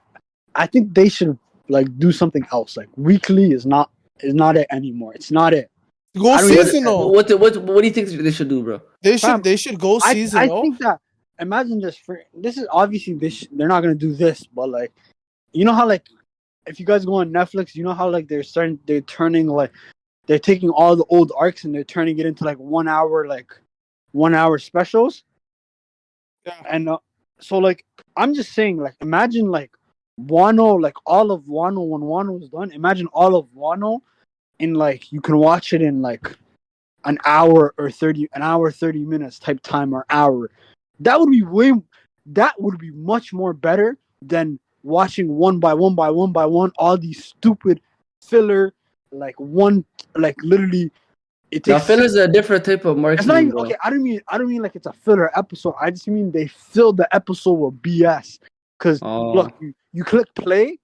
I think they should like do something else. Like weekly is not it anymore. It's not it. Go I don't even- seasonal. What do you think they should do, bro? Fam, They should go I seasonal. think that imagine this is obviously they're not gonna do this, but like you know how like if you guys go on Netflix, you know how like they're turning like they're taking all the old arcs and they're turning it into like 1 hour specials. Yeah. And so like I'm just saying like imagine like Wano, like all of Wano when Wano was done. Imagine all of Wano in like you can watch it in like an hour 30 minutes type time or hour. That would be much more better than watching one by one all these stupid filler like one like literally it Now, takes filler is a different type of it's not marketing, even bro. okay. I don't mean like it's a filler episode. I just mean they filled the episode with BS. Cause Oh. look, you click play,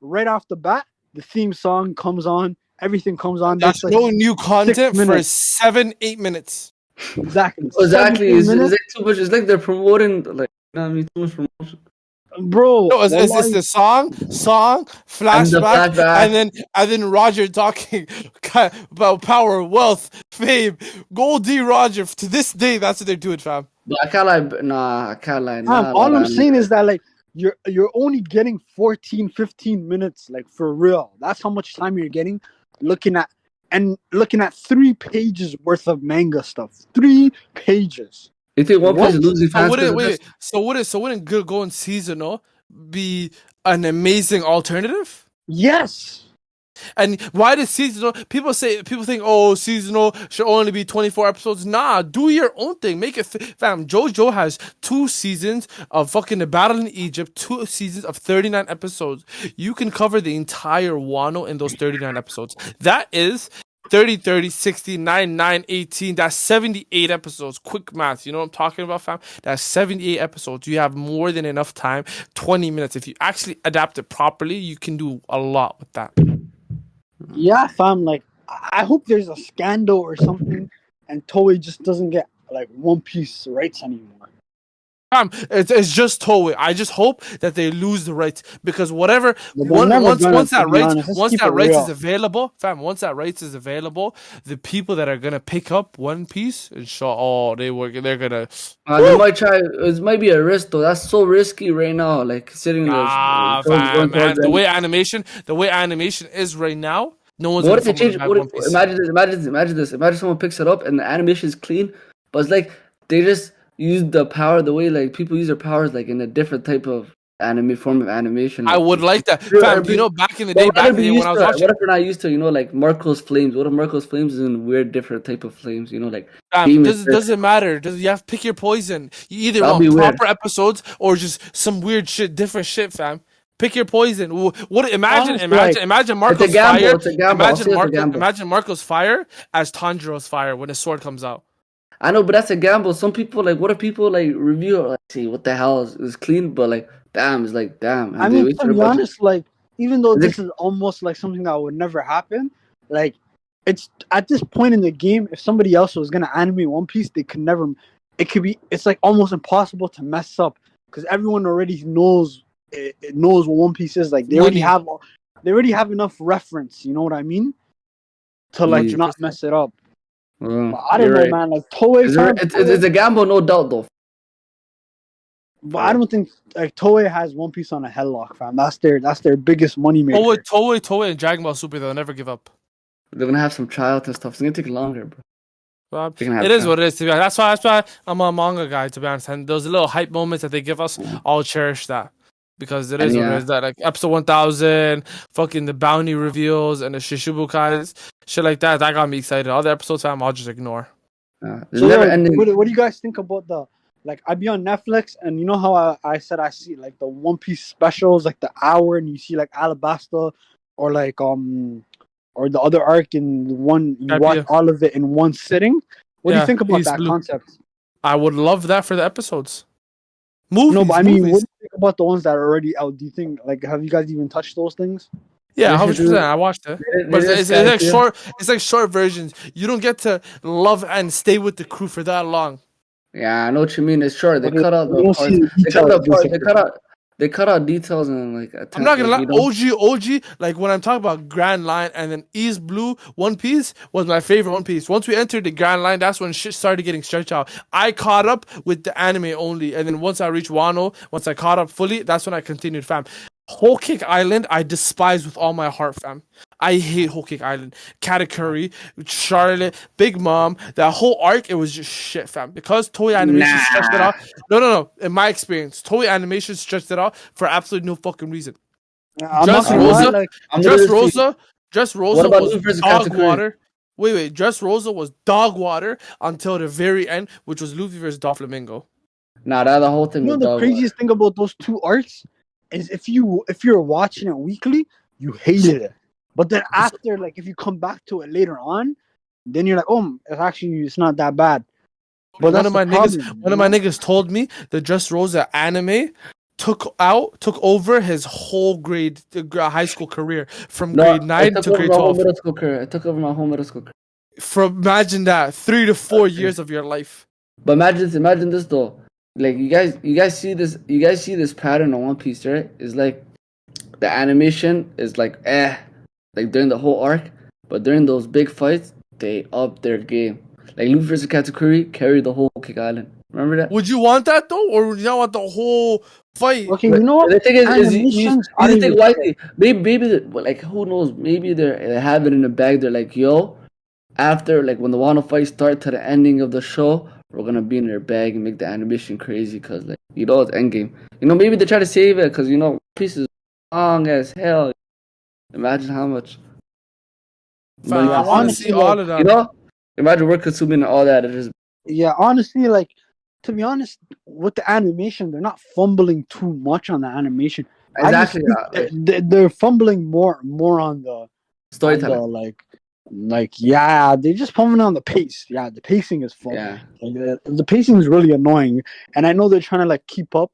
right off the bat, the theme song comes on, everything comes on. There's That's like no new content for minutes. 7-8 minutes. Exactly. Exactly. 17 It's minutes. like too much. It's like they're promoting, like, you know what I mean? Too much promotion. Bro, No, it's wallahi, the song, flashback, flashback. and then Roger talking about power, wealth, fame. Goldie Roger. To this day, that's what they're doing, fam. But I can't lie. Nah, I can't lie. Nah, all nah, I'm saying is that like you're only getting 14-15 minutes like for real. That's how much time you're getting looking at 3 pages worth of manga stuff. 3 pages. You think One Piece is losing So fans? wouldn't going seasonal be an amazing alternative? Yes. And why does seasonal? People think, oh, seasonal should only be 24 episodes. Nah, do your own thing. Make it, fam. JoJo has 2 seasons of fucking the battle in Egypt, 2 seasons of 39 episodes. You can cover the entire Wano in those 39 episodes. That is 30, 60, 9, 18. That's 78 episodes. Quick math. You know what I'm talking about, fam? That's 78 episodes. You have more than enough time. 20 minutes. If you actually adapt it properly, you can do a lot with that. Yeah, fam. Like, I hope there's a scandal or something, and Toei just doesn't get like One Piece rights anymore. Fam, it's just Toei. I just hope that they lose the rights because whatever But they're never once gonna, that to be rights honest. Let's once keep that it rights real. is available, fam. Once that rights is available, the people that are gonna pick up One Piece and show, they're gonna. They might try. It might be a risk though. That's so risky right now. Like sitting in Ah, fam, man. The way animation is right now, no one's. What if they gonna change? fumble the back One Piece. Imagine this. Imagine someone picks it up and the animation is clean, but it's like they just use the power the way like people use their powers like in a different type of form of animation. I Like, would like that, fam. Do you know back in the day, when I was watching? What if we're not used to like Marco's flames? What if Marco's flames is in weird different type of flames? You know, like Doesn't matter. You have to pick your poison. You either want proper episodes or just some weird shit, different shit, fam. Pick your poison. Imagine Marco's fire. Imagine Marco's fire as Tanjiro's fire when his sword comes out. I know, but that's a gamble. Some people like, what if people like review like, see what the hell is clean, but like, damn, it's like damn. I mean, to be honest, like even though this is almost like something that would never happen, like it's at this point in the game, if somebody else was gonna animate One Piece, they could never. It's like almost impossible to mess up because everyone already knows. It knows what One Piece is like. They already have enough reference. You know what I mean? To like not mess it up. I don't know, man. Like Toei, it's a gamble, no doubt, though. But I don't think like Toei has One Piece on a headlock, fam. That's their biggest money maker. Toei, and Dragon Ball Super, they'll never give up. They're gonna have some trials and stuff. It's gonna take longer, bro. They're gonna have It is trials. what it is, to be honest. That's why I'm a manga guy, to be honest. And those little hype moments that they give us, I'll cherish that. Because it is what it is. That like episode 1000, fucking the bounty reveals and the Shishibukais, shit like that. That got me excited. All the episodes, fam, I'll just ignore. There's never ending. What do you guys think about the like? I be on Netflix, and you know how I said I see like the One Piece specials, like the hour, and you see like Alabasta, or like or the other arc in one. You watch all of it in one sitting. What do you think about that concept? I would love that for the episodes. Movies. No, but I mean, what do you think about the ones that are already out? Do you think like have you guys even touched those things? Yeah, 100%. I watched it, but it's like short. It's like short versions. You don't get to love and stay with the crew for that long. Yeah, I know what you mean. It's short. They cut out the parts. They cut out details and like. I'm not gonna lie. OG. Like when I'm talking about Grand Line and then East Blue, One Piece was my favorite One Piece. Once we entered the Grand Line, that's when shit started getting stretched out. I caught up with the anime only, and then once I reached Wano, once I caught up fully, that's when I continued, fam. Whole Cake Island, I despise with all my heart, fam. I hate Whole Cake Island. Katakuri, Charlotte, Big Mom, that whole arc, it was just shit, fam. Because Toei Animation stretched it out. No. In my experience, Toei Animation stretched it out for absolutely no fucking reason. Just Rosa was dog water. Wait. Just Rosa was dog water until the very end, which was Luffy versus Doflamingo. Nah, that the whole thing. You know the craziest thing about those two arcs is if you're watching it weekly, you hated it. But then after, like, if you come back to it later on, then you're like, oh, it's not that bad. But one of my niggas told me the Just Rosa anime took over his whole high school career from grade 9 to grade 12. It took over my whole middle school career. Imagine that 3 to 4 years of your life. But imagine this though. Like you guys see this pattern on One Piece, right? It's like the animation is like during the whole arc, but during those big fights, they up their game. Like Luffy vs. Katakuri carried the whole Cake Island. Remember that? Would you want that though, or would you not want the whole fight? Okay, you know what? The thing is you think wisely. Maybe like who knows? Maybe they have it in the bag. They're like, yo, after like when the Wano fight starts to the ending of the show, we're gonna be in their bag and make the animation crazy because like it's endgame. Maybe they try to save it because Piece is long as hell. Imagine how much. I want to see all of that. Imagine we're consuming all that. Yeah, honestly, like to be honest, with the animation, they're not fumbling too much on the animation. Exactly. They're fumbling more on the storytelling. They're just fumbling on the pace. Yeah, the pacing is fun. Yeah. Like, the pacing is really annoying, and I know they're trying to like keep up,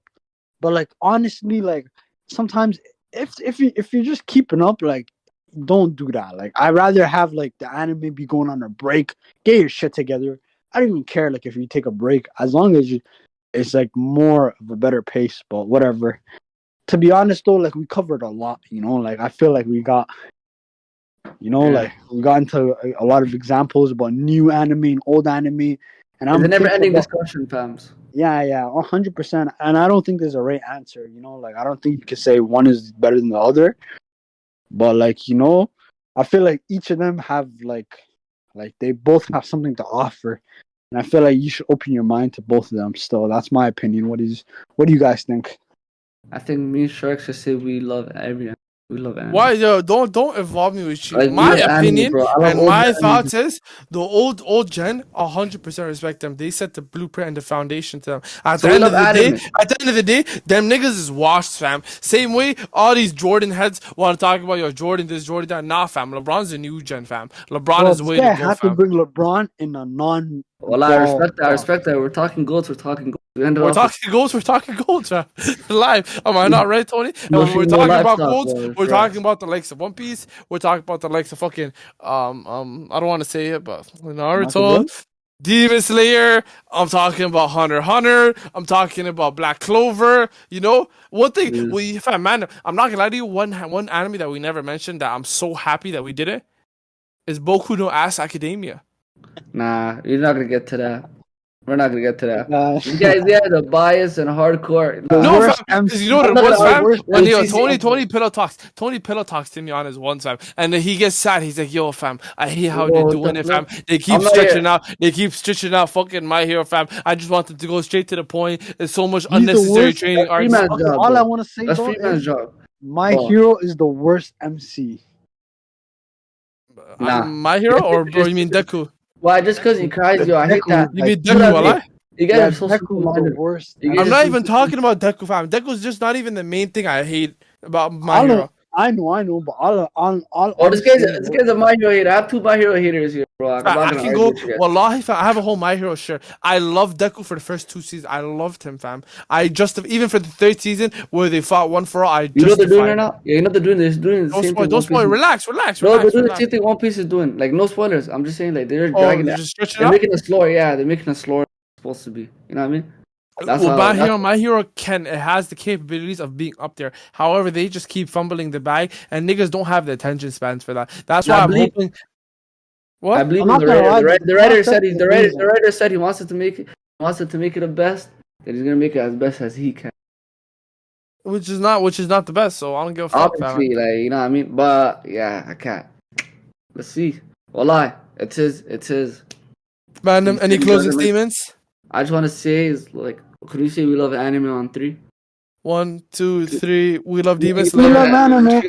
but like honestly, like sometimes if you're just keeping up, like don't do that. Like I'd rather have like the anime be going on a break, get your shit together. I don't even care like if you take a break, as long as it's like more of a better pace. But whatever. To be honest though, like we covered a lot. Like I feel like we got. Like we got into a lot of examples about new anime and old anime, and it's a never-ending discussion, fams. Yeah, 100%. And I don't think there's a right answer. Like I don't think you can say one is better than the other. But like I feel like each of them have like they both have something to offer, and I feel like you should open your mind to both of them. Still, that's my opinion. What do you guys think? I think me and Shark should say we love everyone. We love anime. Why, yo? Don't involve me with you. Like, my opinion anime, and my thoughts is the old gen 100% respect them. They set the blueprint and the foundation to them. At the end of the day, them niggas is washed, fam. Same way all these Jordan heads want to talk about your Jordan this, Jordan that. Nah, fam. LeBron's a new gen, fam. LeBron is way to go, fam. I have to bring LeBron in a non. Well, I respect that. We're talking goats. We're talking goats. We're talking goals, fam. Live. Am I not right, Tony? And when we're talking about goals, we're talking about the likes of One Piece. We're talking about the likes of fucking I don't want to say it, but Naruto, Demon Slayer. I'm talking about Hunter x Hunter. I'm talking about Black Clover. One thing I'm not gonna lie to you. One anime that we never mentioned that I'm so happy that we did it is Boku no Ass Academia. Nah, you're not gonna get to that. We're not gonna get to that. Gosh. You guys are bias and hardcore. The No, worst fam, 'cause MC. you know what it No, was, no, fam? worst When yo, MC. Tony pillow talks to me on his one time, and then he gets sad. He's like, "Yo, fam, I hate how Yo, they're what doing the it, fam. flip? They keep I'm not stretching here. out. They keep stretching out. Fucking My Hero, fam. I just want them to go straight to the point. There's so much He's the unnecessary worst. training That's arcs." Freeman's Okay, job, all I bro. want to say That's though Freeman's is job. My Bro. Hero is the worst MC. Nah. My Hero, or you mean Deku? Why? Just because he cries, yo, I hate Deku, that. You mean You know Deku, what I mean? wallah? You guys Yeah, are so Deku is the simple-minded. worst. You guys I'm are not so even simple- talking about Deku, fam. Deku's just not even the main thing I hate about My I Hero. know, but all Oh, this guy's a My Hero hater. I have 2 My Hero haters here, bro. I'm Fam, not I gonna can argue go. with you guys. Wallahi, fam, I have a whole My Hero shirt. I love Deku for the first 2 seasons. I loved him, fam. I just even for the 3rd season where they fought one for all. I You know what they're doing right justified it. now? Yeah, you know what they're doing? They're doing the Don't same spoil. thing. Don't One Piece spoil. is- Relax. No, they're doing the Relax. same thing One Piece is doing. Like, no spoilers. I'm just saying, like, they're Oh, dragging they're it. just stretching it They're out. making it slower. Yeah, they're making it slower. It's supposed to be. You know what I mean? That's Well, how. My Hero can. It has the capabilities of being up there. However, they just keep fumbling the bag, and niggas don't have the attention spans for that. That's why I I'm believe- hoping. I What? believe I'm in not the gonna writer. lie, The writer said concept is the amazing. writer said he wants it to make it the best. That he's gonna make it as best as he can. Which is not the best. So I don't give a fuck, fam. Obviously, like, you know what I mean. But yeah, I can't. Let's see. Wallah, it's his. Man, any He closing doesn't make- statements? I just want to say is like, could we say we love anime on 3? 1, 2, 3. We love Demon We Slayer. love anime.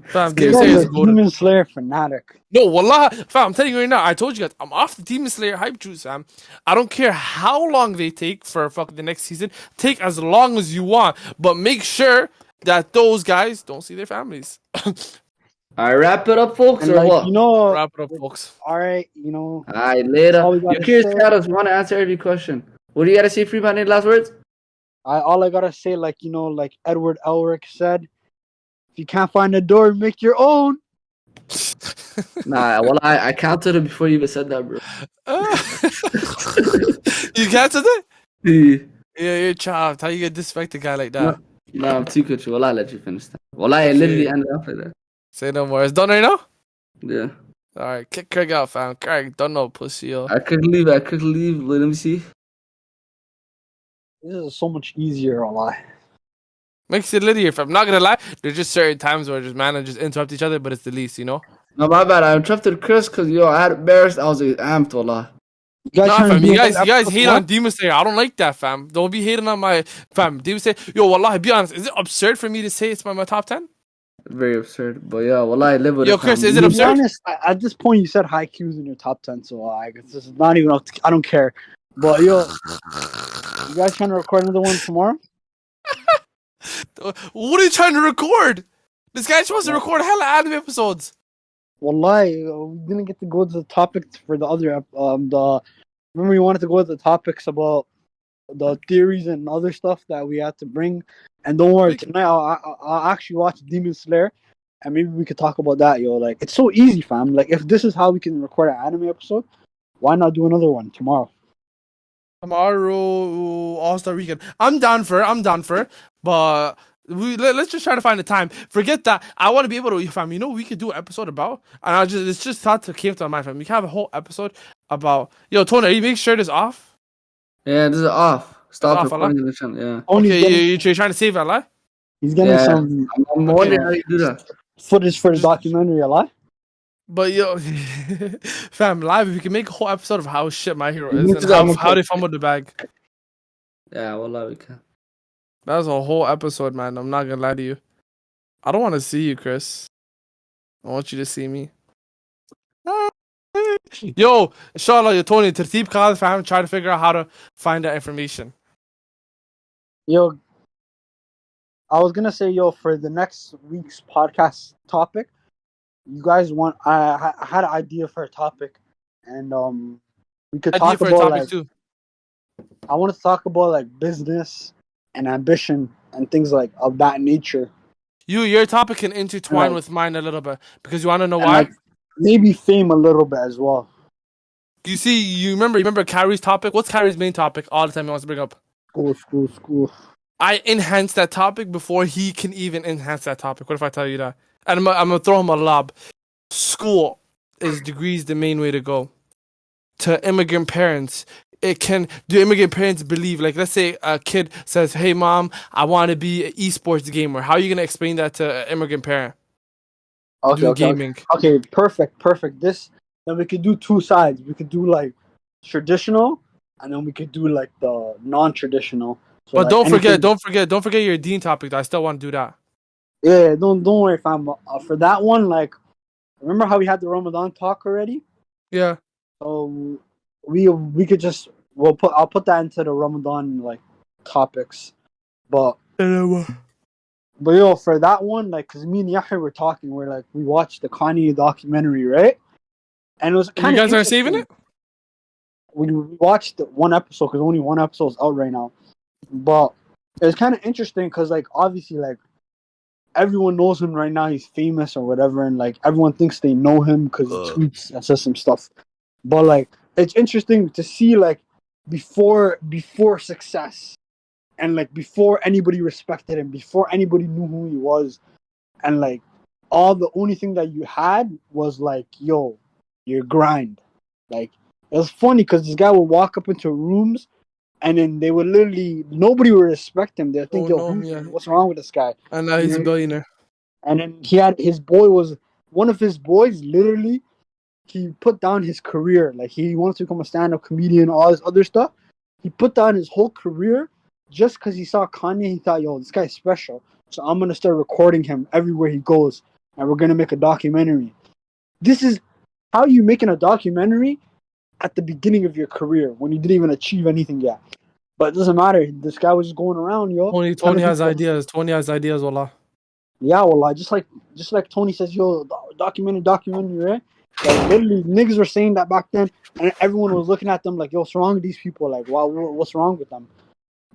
Fam, You Demon You're Slayer is the goated. Demon Slayer fanatic. No, wallah, fam, I'm telling you right now. I told you guys, I'm off the Demon Slayer hype juice, fam. I don't care how long they take for fucking the next season. Take as long as you want, but make sure that those guys don't see their families. Alright, wrap it up, folks, And or like, what? you know, Wrap it up, folks. all right, you know, Alright, later. all we gotta You're curious, say. Shadows. We want to answer every question. What do you gotta say, Freeman? Any last words? all I gotta say, like, you know, like Edward Elric said, if you can't find a door, make your own. Nah, well, I counted it before you even said that, bro. You canceled it? Yeah. Yeah, you're chopped. How you get disrespect a guy like that? No, I'm too good. Well, I let you finish that. Well, I literally ended up like that. Say no more. It's done right now? Yeah. Alright, kick Craig out, fam. Craig, don't know, pussy, yo. I could leave. Let me see. This is so much easier, a lie. Makes it lit here, fam. Not gonna lie, there's just certain times where just managers interrupt each other, but it's the least, you know? No, my bad. I interrupted Chris because, yo, I had embarrassed. I was amped, wallah. You guys Nah, trying to fam, do you guys another episode hate tomorrow? on Demon Slayer. I don't like that, fam. Don't be hating on my fam. Demon Slayer, yo, wallahi, be honest. Is it absurd for me to say it's my top 10? Very absurd. But, yeah, wallah, I live with Yo, it. Chris, fam. is it To be absurd? honest, at this point, you said Haikyuu's in your top 10, so I guess this is not even up to, I don't care. But, yo, you guys trying to record another one tomorrow? What are you trying to record? This guy's supposed to record hella anime episodes. Wallahi, we didn't get to go to the topics for the other, remember we wanted to go to the topics about the theories and other stuff that we had to bring. And don't worry, tonight I'll actually watch Demon Slayer, and maybe we could talk about that, yo. Like, it's so easy, fam. Like, if this is how we can record an anime episode, why not do another one tomorrow? Tomorrow, All-Star Weekend. I'm down for it, but let's just try to find the time. Forget that. I want to be able to, fam, you know what we could do an episode about? And it's just thought to came to my mind, fam. We can have a whole episode about, yo, Tony, are you making sure this off? Yeah, this is off. Stop off, recording the channel. Yeah. Only Okay, you're trying to save that, lie? he's getting Yeah. some I'm wondering how you do that. footage for the documentary, a lot. But yo, fam, live, if we can make a whole episode of how shit My Hero We is need and to go how they fumbled the bag. Yeah, wallah, we can. That was a whole episode, man. I'm not gonna lie to you. I don't want to see you, Chris. I want you to see me. Yo, inshallah, yo, Tony, tertib call fam, try to figure out how to find that information. Yo, I was gonna say, yo, for the next week's podcast topic, you guys want? I had an idea for a topic, and we could Idea talk for a about topic like too. I want to talk about like business and ambition and things like of that nature. Your topic can intertwine Right. with mine a little bit because you want to know And, why. like, maybe fame a little bit as well. You see, you remember Carrie's topic. What's Carrie's main topic? All the time he wants to bring up. School. I enhance that topic before he can even enhance that topic. What if I tell you that? And I'm gonna throw him a lob. School is degrees the main way to go. to immigrant parents? Do immigrant parents believe, like, let's say a kid says, "Hey, mom, I want to be an esports gamer." How are you gonna explain that to an immigrant parent? Okay, Doing okay, gaming. okay. Perfect. This then we could do two sides. We could do like traditional, and then we could do like the non-traditional. So But like don't anything. forget your Dean topic. Though. I still want to do that. Yeah, don't worry, fam. For that one, like, remember how we had the Ramadan talk already? Yeah. So we could just I'll put that into the Ramadan like topics, but yo, for that one, like, cause me and Yahya were talking, we watched the Kanye documentary, right? And it was And you kind of guys aren't interesting. saving it? We watched one episode because only one episode is out right now, but it was kind of interesting because like obviously like everyone knows him right now, he's famous or whatever, and like everyone thinks they know him because he tweets and says some stuff. But like it's interesting to see like before success and like before anybody respected him, before anybody knew who he was, and like all the only thing that you had was like, yo, your grind. Like it was funny because this guy would walk up into rooms and then they would literally nobody would respect him. They'd think, Oh yo, no, yeah. what's wrong with this guy? And now he's a billionaire. And then he had his boy was one of his boys literally he put down his career. Like he wants to become a stand-up comedian, all this other stuff. He put down his whole career just because he saw Kanye. He thought, yo, this guy's special. So I'm gonna start recording him everywhere he goes, and we're gonna make a documentary. This is how you making a documentary at the beginning of your career when you didn't even achieve anything yet. But it doesn't matter. This guy was just going around, yo. Tony has ideas. Tony has ideas, wallah. Yeah, well, just like Tony says, yo, documentary, right? Like literally, niggas were saying that back then, and everyone was looking at them like, yo, what's wrong with these people? Like, wow, what's wrong with them?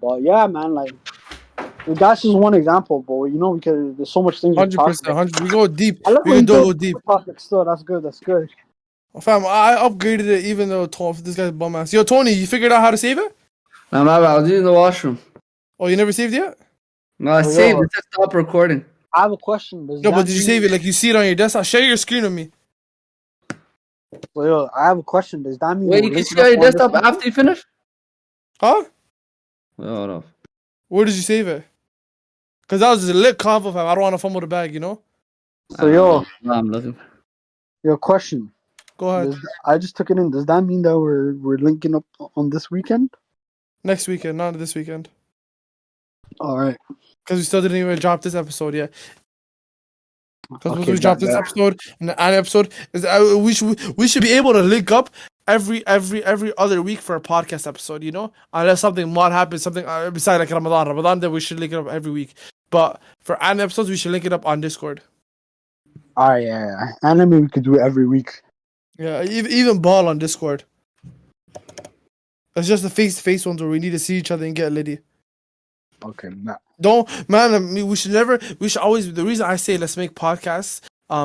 But yeah, man, like that's just one example. But you know, because there's so much things we talk 100%. about. 100. We go deep. I love We when can you go deep. topics. So that's good. That's good. Fam, I upgraded it even though this guy's bum ass. Yo, Tony, you figured out how to save it? Nah, my bad. I was in the washroom. Oh, you never saved yet? No, I saved it. It said stop recording. I have a question. No, but did you save it? Like you see it on your desktop? Share your screen with me. So, yo, I have a question. Does that mean Wait, you can see on your desktop after you finish? Huh? Wait, hold on. Where did you save it? Because that was a lit convo, fam. I don't want to fumble the bag, you know? So, yo, No, I'm looking. your question. Go ahead. I just took it in. Does that mean that we're linking up on this weekend? Next weekend, not this weekend. All right. Because we still didn't even drop this episode yet. Because once Okay, we drop this episode and the episode, we should be able to link up every other week for a podcast episode, you know? Unless something mod happens, something besides like Ramadan, then we should link it up every week. But for an episodes, we should link it up on Discord. All right, yeah. Anime we could do it every week. Yeah, even ball on Discord. It's just the face-to-face ones where we need to see each other and get litty. Okay, we should always, the reason I say let's make podcasts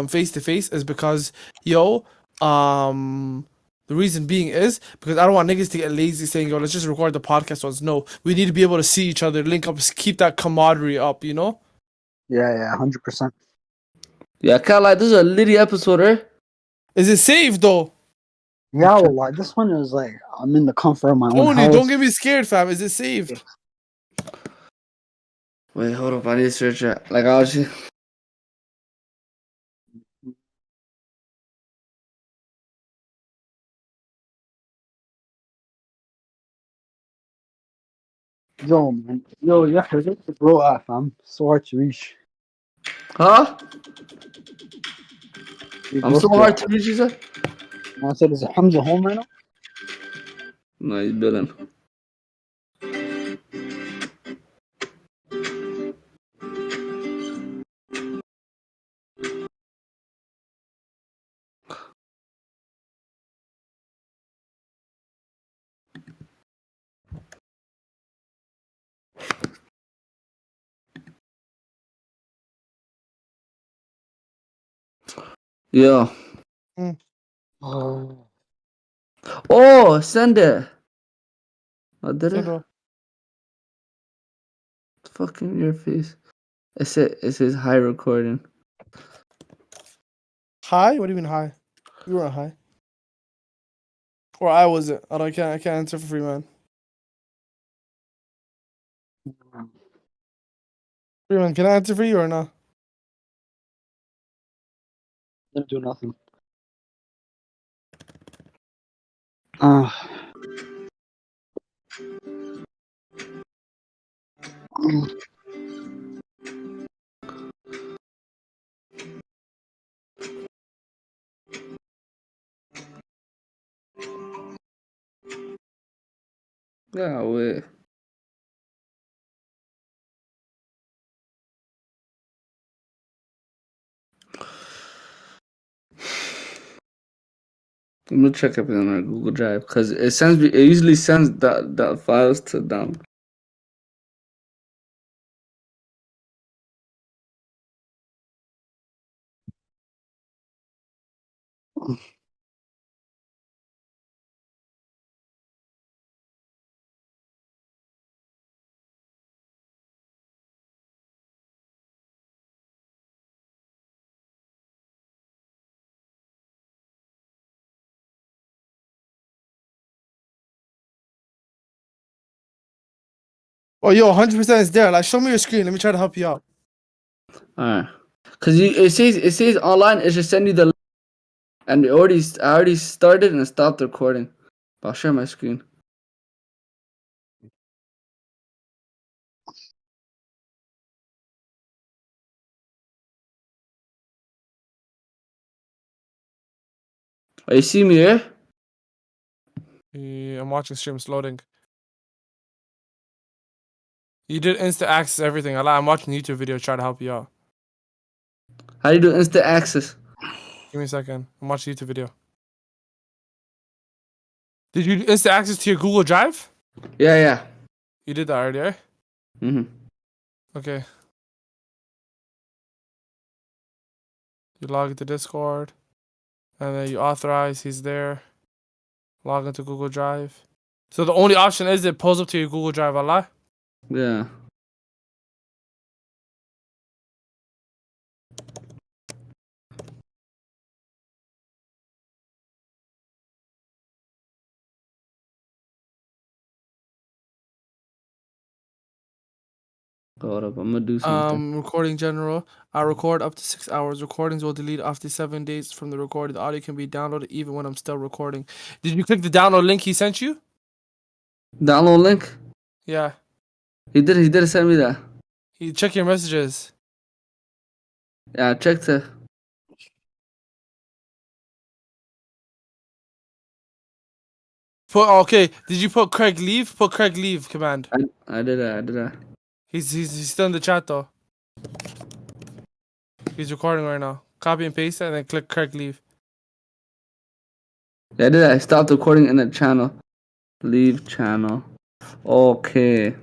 face-to-face is because, the reason being is because I don't want niggas to get lazy saying, yo, let's just record the podcast ones. No, we need to be able to see each other, link up, keep that camaraderie up, you know? Yeah, 100%. Yeah, I can't lie. This is a litty episode, right? Is it saved though? Yeah, well, this one is like I'm in the comfort of my own Tony, house. don't get me scared, fam. Is it saved? Wait, hold up. I need to search it. Like, I was just... Yo, man. Yo, yeah, bro, fam. So hard to reach. Huh? I'm so hard to reach, you said? I said, is Hamza home right now? No, he's billing. Yeah. Oh, send it. I did it. Fucking your face. It says high recording. Hi? What do you mean hi? You weren't high. Or I wasn't. I can't answer for Freeman. Freeman, can I answer for you or not? Didn't do nothing. Yeah, wait. I'm gonna check everything on our Google Drive because it usually sends that files to down. Oh, yo, 100% is there. Like, show me your screen. Let me try to help you out. Alright, because it says online. It should send you the link, and I already started and stopped recording. But I'll share my screen. Oh, you see me here? Yeah, I'm watching stream. It's loading. You did instant access everything. I'm watching YouTube video. Try to help you out. How do you do instant access? Give me a second. I'm watching YouTube video. Did you do instant access to your Google Drive? Yeah. You did that already, right? Mm-hmm. Okay. You log into Discord. And then you authorize. He's there. Log into Google Drive. So the only option is it pulls up to your Google Drive. Allah? Yeah. Hold up, I'm gonna do something. Recording general. I record up to 6 hours. Recordings will delete after 7 days from the recording. The audio can be downloaded even when I'm still recording. Did you click the download link he sent you? Download link? Yeah. He did send me that. You check your messages. Yeah, I checked it. Okay. Did you put Craig leave? Put Craig leave command. I did that. He's still in the chat though. He's recording right now. Copy and paste it and then click Craig leave. Yeah, I did that. I stopped recording in the channel. Leave channel. Okay.